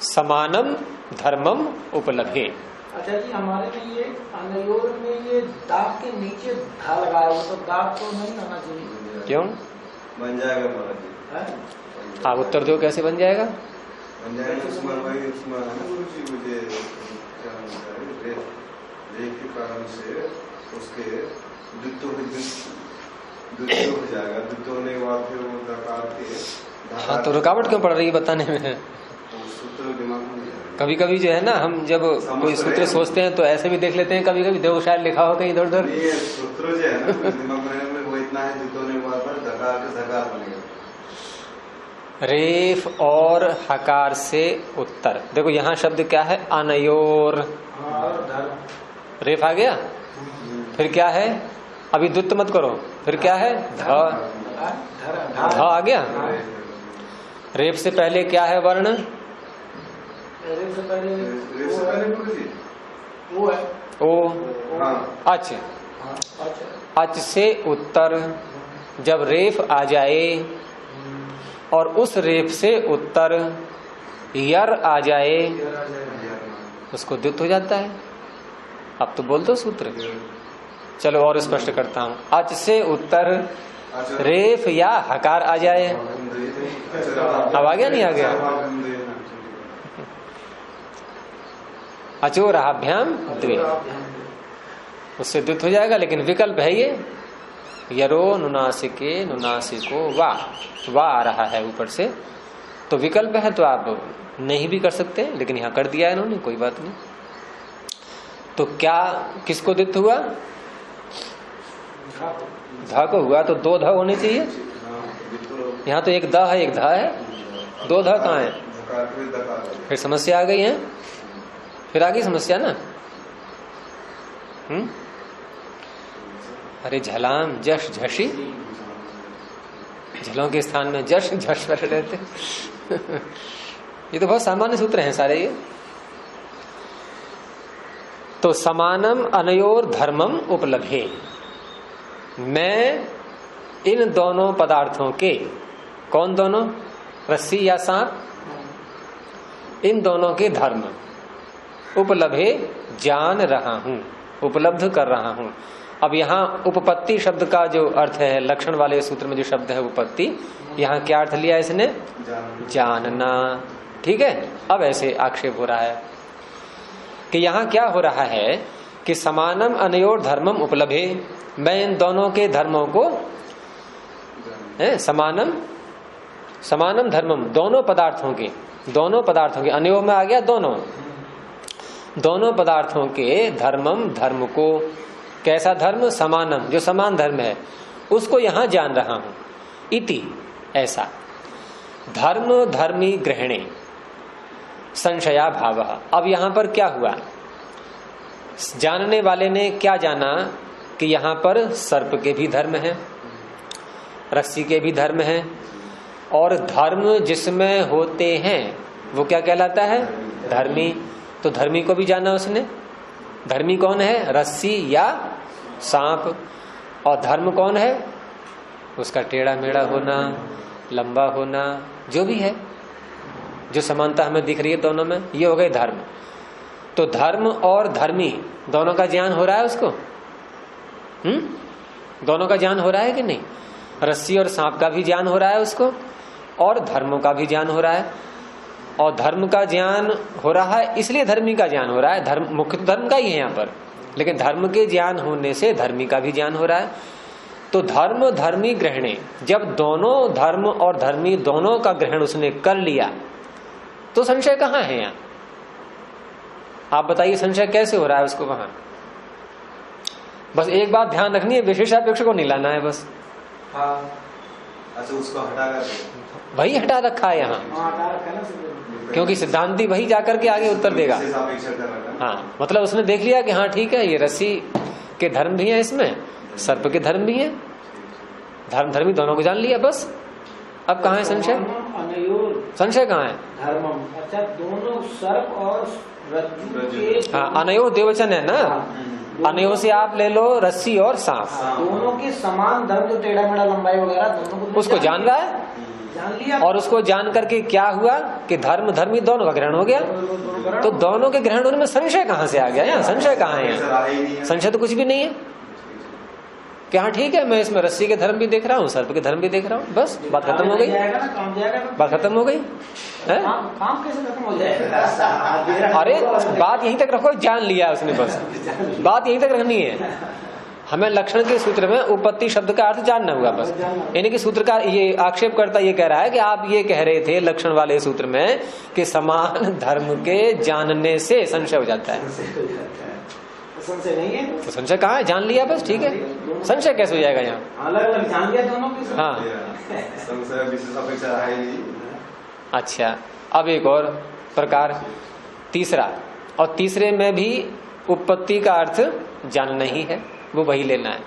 समानम धर्मम उपलभे। अच्छा जी, हमारे में ये अनयोर में ये दाग के नीचे धा लगाया हुआ, तो दाग तो नहीं आना चाहिए। क्यों? बन जाएगा महाराज जी। आप उत्तर दो, कैसे बन जाएगा? बन जाएगा उसमें वही उसमें मुझे क्या होता है, रेख के कारण से उसके द्वित्व हो जाएगा। द्वित्व होने के बाद फिर वो दकार के। हाँ, तो रुकावट क्यों पड़ रही है बताने में? सूत्र दिमाग में कभी कभी जो है ना, हम जब कोई सूत्र सोचते हैं तो ऐसे भी देख लेते हैं, कभी कभी देखो शायद लिखा हो कहीं इधर उधर। ये सूत्र जो है ना दिमाग में वो इतना है, द्वित्व होने के बाद पर दकार के धकार बनेगा। रेफ और हकार से उत्तर। देखो यहाँ शब्द क्या है, अनयोर। रेफ आ गया, फिर क्या है, अभी द्वित्व मत करो, फिर क्या है, ध आ गया। रेफ से पहले क्या है वर्ण? रेफ से पहले वो है ओ। हाँ। अच। अच से उत्तर जब रेफ आ जाए और उस रेफ से उत्तर यर आ जाए, उसको द्वित्व हो जाता है। अब तो बोल दो सूत्र। चलो और स्पष्ट करता हूं। अच से उत्तर रेफ या हकार आ जाए। अब आ गया नहीं आ गया? अचोराभ्याम द्वे, उससे द्वित्व हो जाएगा, लेकिन विकल्प है ये यरो नुनासिके नुनासिको वा आ रहा है ऊपर से, तो विकल्प है, तो आप नहीं भी कर सकते, लेकिन यहां कर दिया है इन्होंने, कोई बात नहीं। तो क्या किसको द्वित्व हुआ? धा को हुआ, तो 2 ध होने चाहिए। यहाँ तो एक द है एक धा है, 2 ध कहाँ है? फिर समस्या आ गई है, फिर आ गई समस्या ना। अरे झलाम जश झशी, झलों के स्थान में जश झश पर रहते। ये तो बहुत सामान्य सूत्र हैं सारे ये। तो समानम अनयोर धर्मम उपलभे, मैं इन दोनों पदार्थों के, कौन दोनों, रस्सी या सांप, इन दोनों के धर्म उपलभे जान रहा हूं, उपलब्ध कर रहा हूं। अब यहाँ उपपत्ति शब्द का जो अर्थ है, लक्षण वाले सूत्र में जो शब्द है उपपत्ति, यहाँ क्या अर्थ लिया इसने? जानना। ठीक है, अब ऐसे आक्षेप हो रहा है कि यहाँ क्या हो रहा है कि समानम अनयोर धर्मम उपलभे, मैं इन दोनों के धर्मों को, समानम धर्मम, दोनों पदार्थों के, अनयो में आ गया दोनों पदार्थों के धर्मम, धर्म को, कैसा धर्म? समानम, जो समान धर्म है उसको यहां जान रहा हूं। इति, ऐसा। धर्म धर्मी ग्रहणे संशया भाव। अब यहां पर क्या हुआ? जानने वाले ने क्या जाना कि यहाँ पर सर्प के भी धर्म हैं, रस्सी के भी धर्म हैं, और धर्म जिसमें होते हैं वो क्या कहलाता है? धर्मी। तो धर्मी को भी जाना उसने। धर्मी कौन है? रस्सी या सांप। और धर्म कौन है? उसका टेढ़ा मेढ़ा होना, लंबा होना, जो भी है, जो समानता हमें दिख रही है दोनों में, ये हो गए धर्म। तो धर्म और धर्मी दोनों का ज्ञान हो रहा है उसको? दोनों का ज्ञान हो रहा है कि नहीं? रस्सी और सांप का भी ज्ञान हो रहा है उसको, और धर्मों का भी ज्ञान हो रहा है। और धर्म का ज्ञान हो रहा है इसलिए धर्मी का ज्ञान हो रहा है। धर्म मुख्य तो धर्म का ही है यहाँ पर, लेकिन धर्म के ज्ञान होने से धर्मी का भी ज्ञान हो रहा है। तो धर्म धर्मी ग्रहणे, जब दोनों धर्म और धर्मी दोनों का ग्रहण उसने कर लिया तो संशय कहाँ है यहाँ? आप बताइए संशय कैसे हो रहा है उसको वहां? बस एक बात ध्यान रखनी है, विशेषापेक्ष को नहीं लाना है बस। हाँ, अच्छा उसको हटा कर वही हटा रखा है यहाँ, क्योंकि सिद्धांती वही जाकर के आगे उत्तर देगा। हाँ, मतलब उसने देख लिया कि हाँ ठीक है, ये रस्सी के धर्म भी है, इसमें सर्प के धर्म भी है, धर्म धर्मी दोनों को जान लिया बस। अब कहाँ है संशय? संशय कहाँ है? धर्मम, अच्छा दोनों सर्प और रज्जु के, हाँ, अनयोर द्विवचन है ना, अनयोर से आप ले लो रस्सी और सांप, दोनों के समान धर्म, जो टेढ़ा मेढ़ा लंबाई वगैरह दोनों को उसको जान रहा है। जान लिया। और उसको जान करके क्या हुआ कि धर्म धर्मी दोनों का ग्रहण हो गया। तो दोनों के ग्रहण होने में संशय कहाँ से आ गया? यहाँ संशय कहाँ है? यहाँ संशय तो कुछ भी नहीं है कि हाँ ठीक है, मैं इसमें रस्सी के धर्म भी देख रहा हूँ, सर्प के धर्म भी देख रहा हूँ, बस बात खत्म हो गई। बात खत्म हो गई है? काम कैसे खत्म हो जाएगा? अरे बात यहीं तक रखो, जान लिया उसने, बस बात यहीं तक रखनी है। हमें लक्षण के सूत्र में उपपत्ति शब्द का अर्थ जानना होगा बस। यानी कि सूत्रकार ये आक्षेपकर्ता ये कह रहा है कि आप ये कह रहे थे लक्षण वाले सूत्र में कि समान धर्म के जानने से संशय हो जाता है। संशय नहीं है तो संशय कहाँ है? जान लिया बस, ठीक है। संशय कैसे हो जाएगा यहाँ? अलग अलग जान लिया दोनों की। हाँ, संशय विशेष अपेक्षा है नहीं। अच्छा, अब एक और प्रकार, तीसरा, और तीसरे में भी उपपत्ति का अर्थ जानना ही है, वो वही लेना है।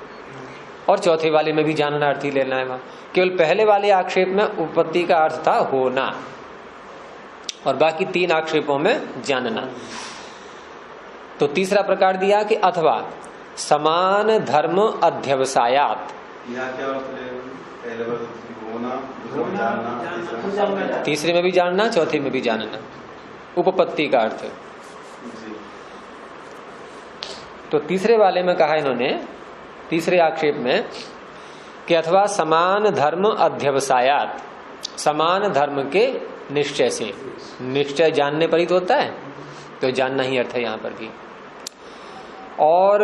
और चौथे वाले में भी जानना अर्थ ही लेना है। वहां केवल पहले वाले आक्षेप में उपपत्ति का अर्थ था होना, और बाकी तीन आक्षेपों में जानना। तो तीसरा प्रकार दिया कि अथवा समान धर्म अध्यवसायात। तीसरे में भी जानना, चौथे में भी जानना, उपपत्ति का अर्थ। तो तीसरे वाले में कहा इन्होंने, तीसरे आक्षेप में कि अथवा समान धर्म अध्यवसायात, समान धर्म के निश्चय से। निश्चय जानने पर ही तो होता है, तो जानना ही अर्थ है यहां पर भी। और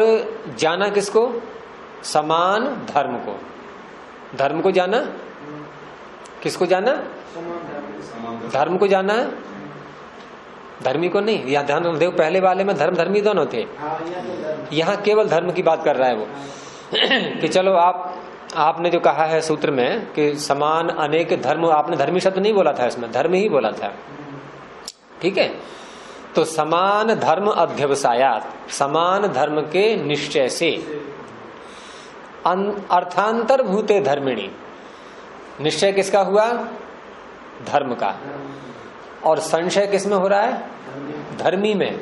जाना किसको? समान धर्म को। धर्म को जाना, किसको जाना? धर्म को जाना है, धर्मी को नहीं। यहाँ ध्यान देखो, पहले वाले में धर्म धर्मी दोनों थे, यहाँ केवल धर्म की बात कर रहा है वो कि चलो आपने जो कहा है सूत्र में कि समान अनेक धर्म, आपने धर्मी शब्द नहीं बोला था, इसमें धर्म ही बोला था, ठीक है। तो समान धर्म अध्यवसायात, समान धर्म के निश्चय से। अर्थांतर भूते धर्मिणी, निश्चय किसका हुआ? धर्म का। और संशय किसमें हो रहा है? धर्मी में।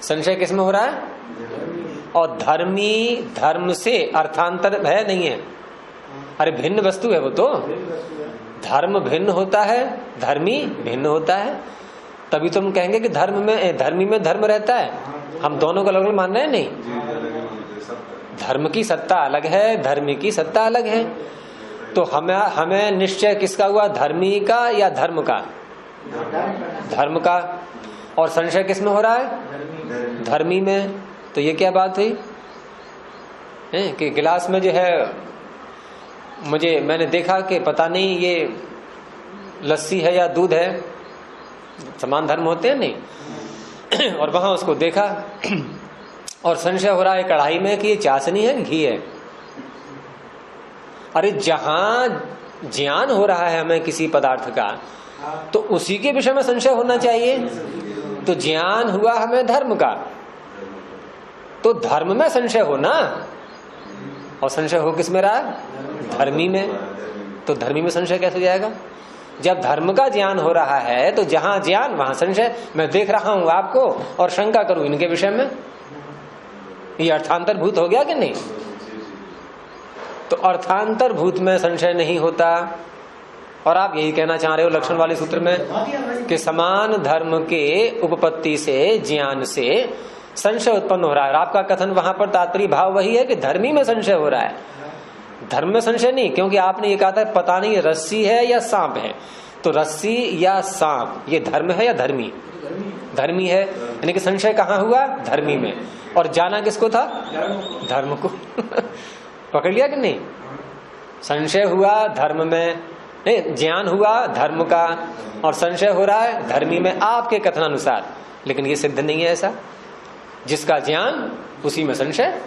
संशय किसमें हो रहा है? और धर्मी धर्म से अर्थांतर है नहीं है? अरे भिन्न वस्तु है वो तो। धर्म भिन्न होता है, धर्मी भिन्न होता है, तभी तो हम कहेंगे कि धर्मी में धर्म रहता है। हम दोनों को अलग अलग मान रहे हैं? नहीं, धर्म की सत्ता अलग है, धर्मी की सत्ता अलग है। तो हमें निश्चय किसका हुआ? धर्मी का या धर्म का? धर्म का। और संशय किसमें हो रहा है? धर्मी में। तो ये क्या बात हुई कि गिलास में जो है, मैंने देखा कि पता नहीं ये लस्सी है या दूध है, समान धर्म होते हैं नहीं, और वहां उसको देखा और संशय हो रहा है कढ़ाई में कि ये चाशनी है, घी है। अरे जहां ज्ञान हो रहा है हमें किसी पदार्थ का, तो उसी के विषय में संशय होना चाहिए। तो ज्ञान हुआ हमें धर्म का, तो धर्म में संशय हो ना, और संशय हो किस में रहा है? धर्मी में। तो धर्मी में संशय कैसे हो जाएगा? जब धर्म का ज्ञान हो रहा है तो जहां ज्ञान वहां संशय। मैं देख रहा हूं आपको और शंका करूं इनके विषय में, ये अर्थांतर भूत हो गया कि नहीं? तो अर्थांतर भूत में संशय नहीं होता। और आप यही कहना चाह रहे हो लक्षण वाले सूत्र में कि समान धर्म के उपपत्ति से, ज्ञान से संशय उत्पन्न हो रहा है। और आपका कथन वहां पर तात्पर्य भाव वही है कि धर्मी में संशय हो रहा है, धर्म में संशय नहीं। क्योंकि आपने ये कहा था पता नहीं रस्सी है या सांप है, तो रस्सी या सांप ये धर्म है या धर्मी? धर्मी है। यानी कि संशय कहाँ हुआ? धर्मी में। और जाना किसको था? धर्म को। पकड़ लिया कि नहीं? संशय हुआ धर्म में, नहीं, ज्ञान हुआ धर्म का, और संशय हो रहा है धर्मी में आपके कथनानुसार। लेकिन ये सिद्ध नहीं है ऐसा। जिसका ज्ञान उसी में संशय।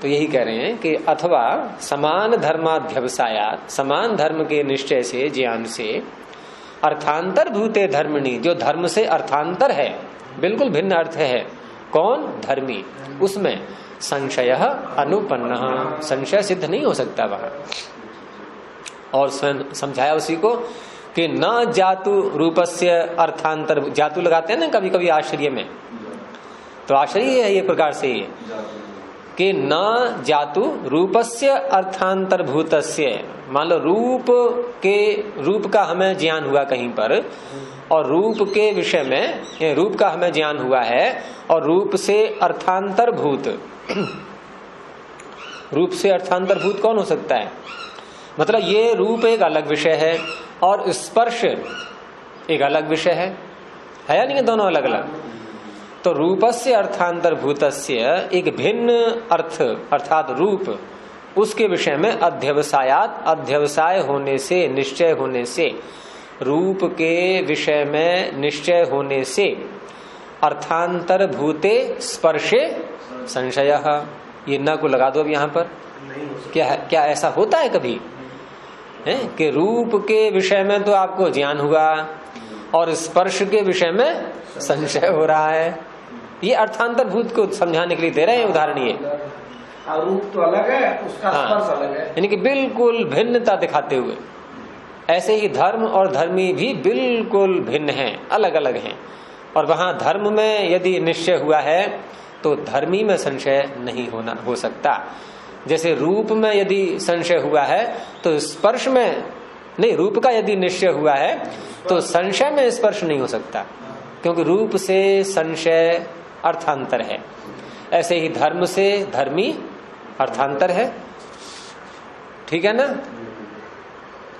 तो यही कह रहे हैं कि अथवा समान धर्माध्यवसायात, समान धर्म के निश्चय से, ज्ञान से, अर्थांतर भूते धर्मणि, जो धर्म से अर्थांतर है, बिल्कुल भिन्न अर्थ है। कौन? धर्मी। उसमें संशय अनुपन्न, संशय सिद्ध नहीं हो सकता वहां। और समझाया उसी को कि न जातु रूपस्य अर्थांतर, जातु लगाते हैं ना कभी कभी आश्चर्य में, तो आश्चर्य है ये प्रकार से ये कि न जातु रूपस्य अर्थांतरभूतस्य। मान लो रूप का हमें ज्ञान हुआ कहीं पर, और रूप के विषय में, रूप का हमें ज्ञान हुआ है और रूप से अर्थांतरभूत, रूप से अर्थांतरभूत कौन हो सकता है? मतलब ये रूप एक अलग विषय है और स्पर्श एक अलग विषय है या नहीं? दोनों अलग अलग। तो रूपस्य अर्थांतरभूतस्य एक भिन्न अर्थ अर्थात रूप, उसके विषय में अध्यवसायात, अध्यवसाय होने से, निश्चय होने से, रूप के विषय में निश्चय होने से, अर्थांतरभूते स्पर्शे संशय। ये न को लगा दो अब यहाँ पर। क्या ऐसा होता है कभी है कि रूप के विषय में तो आपको ज्ञान हुआ और स्पर्श के विषय में संशय हो रहा है? ये अर्थांतरभूत को समझाने के लिए दे रहे हैं उदाहरण ये। रूप तो अलग है, उसका स्पर्श अलग है, यानी कि बिल्कुल भिन्नता दिखाते हुए। ऐसे ही धर्म और धर्मी भी बिल्कुल भिन्न हैं, अलग अलग हैं। और वहां धर्म में यदि निश्चय हुआ है तो धर्मी में संशय नहीं हो सकता। जैसे रूप में यदि संशय हुआ है तो स्पर्श में नहीं, रूप का यदि निश्चय हुआ है तो संशय में स्पर्श नहीं हो सकता, क्योंकि रूप से संशय अर्थांतर है। ऐसे ही धर्म से धर्मी अर्थांतर है। ठीक है ना?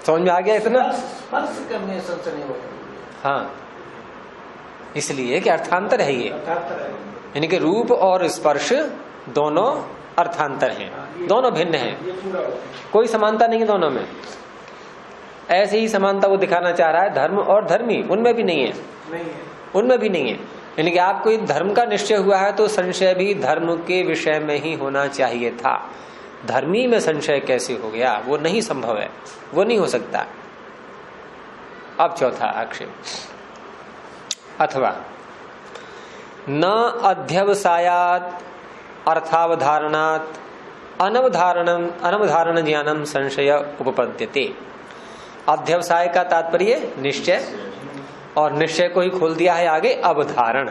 समझ में आ गया इतना? स्पर्श करने से संशय नहीं होता। हाँ, इसलिए कि अर्थांतर है ये, यानी कि रूप और स्पर्श दोनों अर्थांतर हैं, दोनों भिन्न हैं, कोई समानता नहीं है दोनों में। ऐसे ही समानता वो दिखाना चाह रहा है धर्म और धर्मी, उनमें भी नहीं है, उनमें भी नहीं है। यानी कि आपको धर्म का निश्चय हुआ है तो संशय भी धर्म के विषय में ही होना चाहिए था। धर्मी में संशय कैसे हो गया? वो नहीं संभव है, वो नहीं हो सकता। अब चौथा आक्षेप, अथवा न अध्यवसायात अर्थावधारणात अनवधारण ज्ञानम संशय उपपद्यते। अध्यवसाय का तात्पर्य निश्चय, और निश्चय को ही खोल दिया है आगे अवधारण।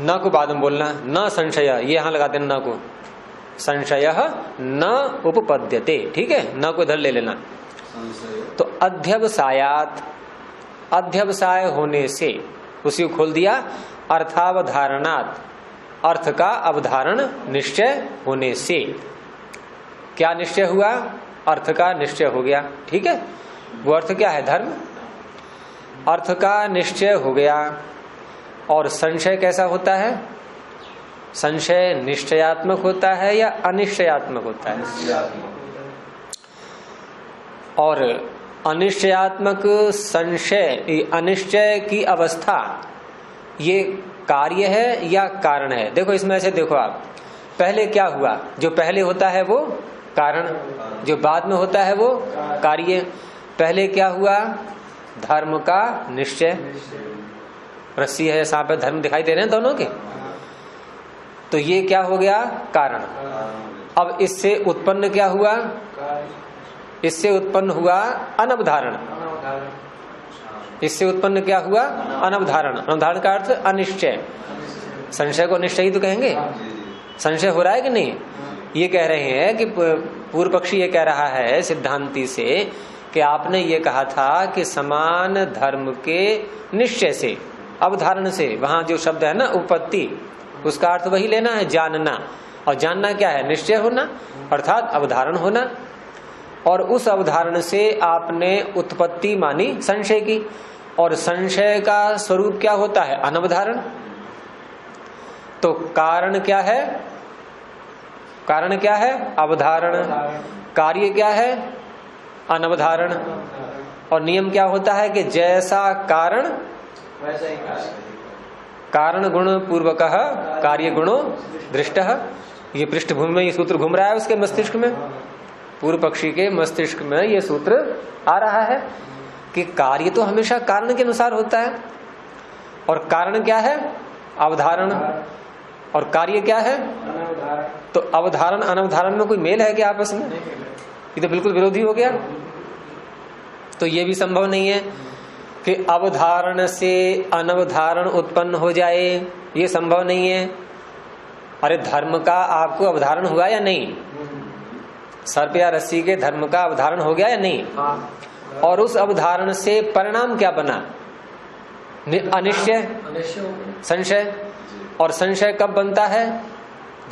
न को बाद में बोलना, न संशय, ये यहां लगा देना न को, संशय न उपपद्यते। ठीक है, न को इधर ले लेना। तो अध्यवसायात, अध्यवसाय होने से, उसी को खोल दिया अर्थावधारणात, अर्थ का अवधारण निश्चय होने से। क्या निश्चय हुआ? अर्थ का निश्चय हो गया। ठीक है, वो अर्थ क्या है? धर्म। अर्थ का निश्चय हो गया। और संशय कैसा होता है? संशय निश्चयात्मक होता है या अनिश्चयात्मक होता है? और अनिश्चयात्मक संशय, अनिश्चय की अवस्था ये कार्य है या कारण है? देखो इसमें ऐसे देखो आप, पहले क्या हुआ? जो पहले होता है वो कारण, जो बाद में होता है वो कार्य। पहले क्या हुआ? धर्म का निश्चय, रस्सी है, सांप है, धर्म दिखाई दे रहे हैं दोनों के। तो ये क्या हो गया? कारण। अब इससे उत्पन्न क्या हुआ? इससे उत्पन्न हुआ अनवधारण। इससे उत्पन्न क्या हुआ? अनवधारण। अनवधारण का अर्थ अनिश्चय। संशय को निश्चय ही तो कहेंगे। संशय हो रहा है कि नहीं? ये कह रहे हैं कि पूर्व पक्षी ये कह रहा है सिद्धांती से कि आपने ये कहा था कि समान धर्म के निश्चय से, अवधारण से, वहां जो शब्द है ना उपपत्ति, उसका अर्थ वही लेना है, जानना। और जानना क्या है? निश्चय होना, अर्थात अवधारण होना। और उस अवधारण से आपने उत्पत्ति मानी संशय की, और संशय का स्वरूप क्या होता है? अनवधारण। तो कारण क्या है? कारण क्या है? अवधारण। कार्य क्या है? अनवधारण। और नियम क्या होता है कि जैसा कारण वैसा ही कारण गुण पूर्वकः कार्य गुणो दृष्टः। ये पृष्ठभूमि में ये सूत्र घूम रहा है उसके मस्तिष्क में, पूर्व पक्षी के मस्तिष्क में ये सूत्र आ रहा है कि कार्य तो हमेशा कारण के अनुसार होता है, और कारण क्या है? अवधारण। और कार्य क्या है? तो अवधारण अनवधारण में कोई मेल है क्या आपस में? ये तो बिल्कुल विरोधी हो गया। तो ये भी संभव नहीं है कि अवधारण से अनवधारण उत्पन्न हो जाए, ये संभव नहीं है। अरे धर्म का आपको अवधारण हुआ या नहीं? सर्प या रस्सी के धर्म का अवधारण हो गया या नहीं? और उस अवधारण से परिणाम क्या बना? अनिश्चय, संशय। और संशय कब बनता है?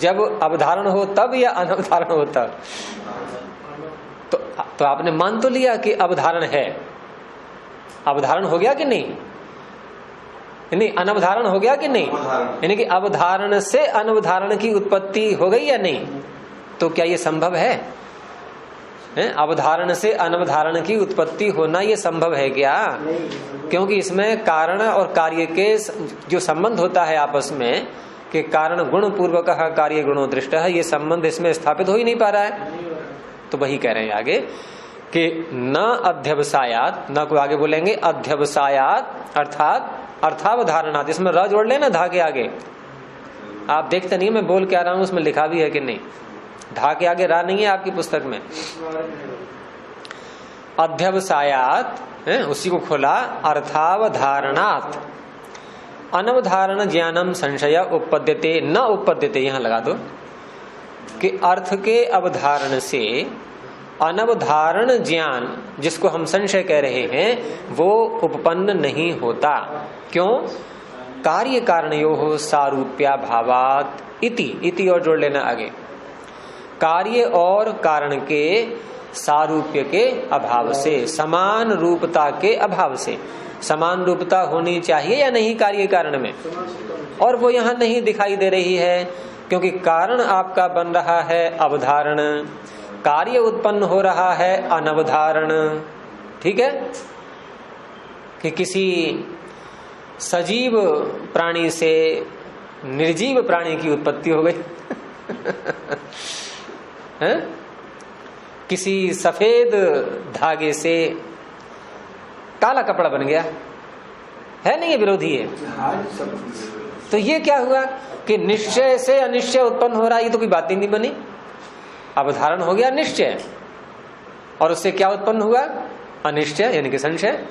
जब अवधारण हो तब, या अनवधारण हो तब? तो आपने मान तो लिया कि अवधारण है, अवधारण हो गया कि नहीं? नहीं, अनवधारण हो गया कि नहीं? यानी कि अवधारण से अनवधारण की उत्पत्ति हो गई या नहीं? तो क्या ये संभव है? अवधारण से अनवधारण की उत्पत्ति होना ये संभव है क्या? क्योंकि इसमें कारण और कार्य के जो संबंध होता है आपस में, कि कारण गुण पूर्वक कार्य गुणो दृष्ट है, ये संबंध इसमें स्थापित हो ही नहीं पा रहा है। तो वही कह रहे हैं आगे कि न अध्यवसायात, न को आगे बोलेंगे अध्यवसायात, अर्थात अर्थावधारणात। इसमें र जोड़ लेना धा के आगे। आप देखते नहीं मैं बोल क्या रहा हूं, उसमें लिखा भी है कि नहीं? धा के आगे रा नहीं है आपकी पुस्तक में। अध्यवसायात है, उसी को खोला। अर्थावधारणात अनवधारण ज्ञानम संशय उपपद्यते न उपपद्यते, यहां लगा दो कि अर्थ के अवधारण से अनवधारण ज्ञान, जिसको हम संशय कह रहे हैं, वो उपपन्न नहीं होता। क्यों? कार्य कारणयोः सारूप्या भावात इति और जोड़ लेना आगे। कार्य और कारण के सारूप्य के अभाव से, समान रूपता के अभाव से। समान रूपता होनी चाहिए या नहीं कार्य कारण में? और वो यहाँ नहीं दिखाई दे रही है, क्योंकि कारण आपका बन रहा है अवधारण, कार्य उत्पन्न हो रहा है अनवधारण। ठीक है? कि किसी सजीव प्राणी से निर्जीव प्राणी की उत्पत्ति हो गई है? किसी सफेद धागे से काला कपड़ा बन गया है, नहीं? ये विरोधी है। तो ये क्या हुआ कि निश्चय से अनिश्चय उत्पन्न हो रहा है, ये तो कोई बात ही नहीं बनी। अवधारण हो गया निश्चय, और उससे क्या उत्पन्न हुआ? अनिश्चय, यानी कि संशय।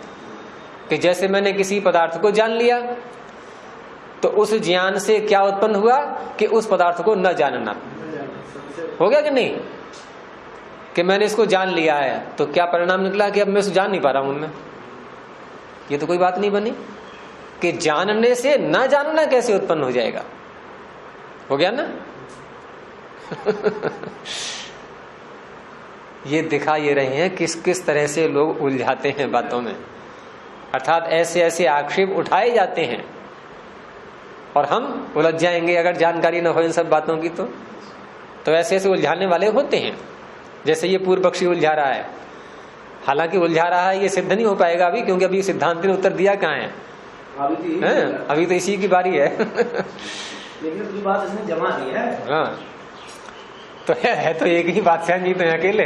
कि जैसे मैंने किसी पदार्थ को जान लिया, तो उस ज्ञान से क्या उत्पन्न हुआ कि उस पदार्थ को न जानना। हो गया कि नहीं? कि मैंने इसको जान लिया है, तो क्या परिणाम निकला कि अब मैं इसको जान नहीं पा रहा हूं मैं। ये तो कोई बात नहीं बनी कि जानने से न जानना कैसे उत्पन्न हो जाएगा। हो गया ना? ये दिखा ये रहे हैं किस किस तरह से लोग उलझाते हैं बातों में, अर्थात ऐसे ऐसे आक्षेप उठाए जाते हैं और हम उलझ जाएंगे अगर जानकारी न हो इन सब बातों की। तो ऐसे ऐसे उलझाने वाले होते हैं, जैसे ये पूर्व पक्षी उलझा रहा है। हालांकि उलझा रहा है ये सिद्ध नहीं हो पाएगा अभी, क्योंकि अभी सिद्धांत ने उत्तर दिया कहाँ है? अभी तो इसी की बारी है। लेकिन बात इसने जमा दी है। हाँ, तो है तो एक ही बादशाह जी तो अकेले।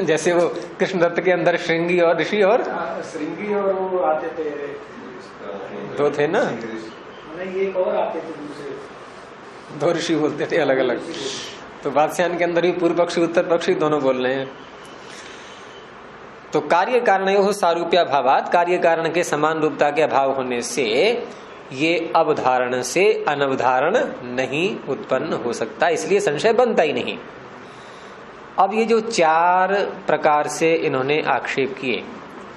जैसे वो कृष्ण दत्त के अंदर श्रृंगी और ऋषि और श्रृंगी और वो आते थे दो थे ना, नहीं एक और आते थे दूसरे, दो ऋषि बोलते थे अलग अलग। तो वात्स्यायन के अंदर भी पूर्व पक्षी उत्तर पक्षी दोनों बोल रहे हैं। तो कार्य कारण सारूप्या भावात, कार्य कारण के समान रूपता के अभाव होने से ये अवधारण से अनवधारण नहीं उत्पन्न हो सकता, इसलिए संशय बनता ही नहीं। अब ये जो चार प्रकार से इन्होंने आक्षेप किए,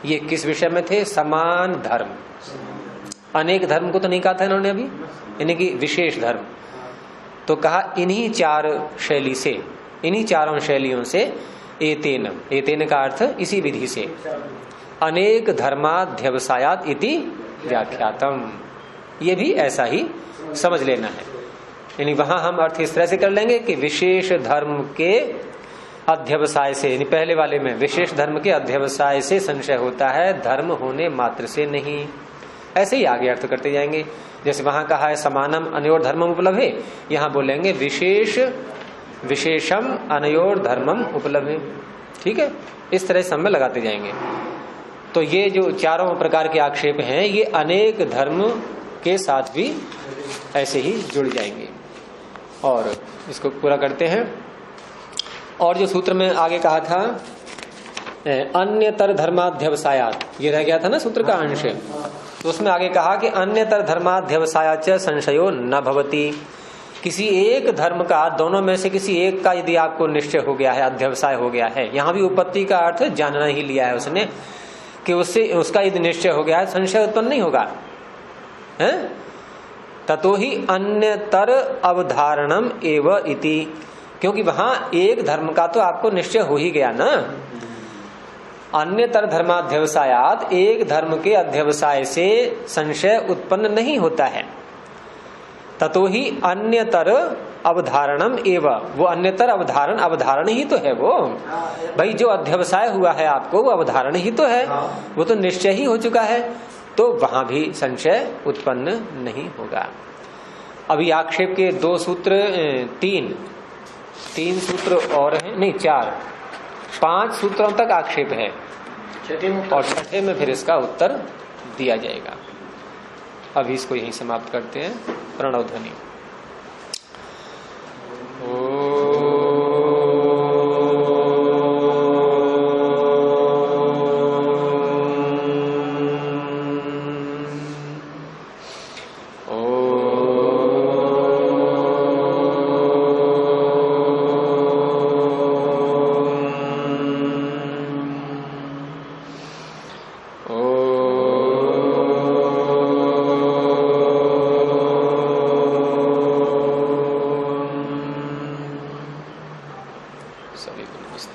ये किस विषय में थे? समान धर्म। अनेक धर्म को तो नहीं कहा था इन्होंने अभी, यानी कि विशेष धर्म। तो कहा इन्हीं चार शैली से, इन्हीं चारों शैलियों से, एतेन, एतेन का अर्थ इसी विधि से, अनेक धर्माध्यवसायात इति व्याख्यातम, ये भी ऐसा ही समझ लेना है। यानी वहां हम अर्थ इस तरह से कर लेंगे कि विशेष धर्म के अध्यवसाय से, यानी पहले वाले में विशेष धर्म के अध्यवसाय से संशय होता है, धर्म होने मात्र से नहीं। ऐसे ही आगे अर्थ करते जाएंगे। जैसे वहां कहा है समानम अनयोर धर्मम उपलब्धे, यहां बोलेंगे विशेष विशेषम अनयोर धर्मम उपलब्धे। ठीक है, इस तरह सब में लगाते जाएंगे। तो ये जो चारों प्रकार के आक्षेप हैं, ये अनेक धर्म के साथ भी ऐसे ही जुड़ जाएंगे। और इसको पूरा करते हैं। और जो सूत्र में आगे कहा था अन्यतर धर्माध्यवसायात, ये रह गया था ना सूत्र का अंश, तो उसमें आगे कहा कि अन्यतर धर्माध्यवसायाच संशयो न भवति। किसी एक धर्म का, दोनों में से किसी एक का यदि आपको निश्चय हो गया है, अध्यवसाय हो गया है, यहाँ भी उपपत्ति का अर्थ जानना ही लिया है उसने, कि उससे उसका यदि निश्चय हो गया है, संशय उत्पन्न नहीं होगा है। ततो ही अन्यतर अवधारणम एव इति, क्योंकि वहां एक धर्म का तो आपको निश्चय हो ही गया ना। अन्यतर धर्माध्यवसायात, एक धर्म के अध्यवसाय से संशय उत्पन्न नहीं होता है। ततो ही अन्यतर अवधारणम एव, वो अन्यतर अवधारण, अवधारण ही तो है वो भाई, जो अध्यवसाय हुआ है आपको वो अवधारण ही तो है, वो तो निश्चय ही हो चुका है, तो वहां भी संशय उत्पन्न नहीं होगा। अभी आक्षेप के दो सूत्र, तीन सूत्र और हैं, नहीं 4, 5 सूत्रों तक आक्षेप है, और छठे में फिर इसका उत्तर दिया जाएगा। अभी इसको यहीं समाप्त करते हैं। प्रणव ध्वनि। सभी को नमस्ते।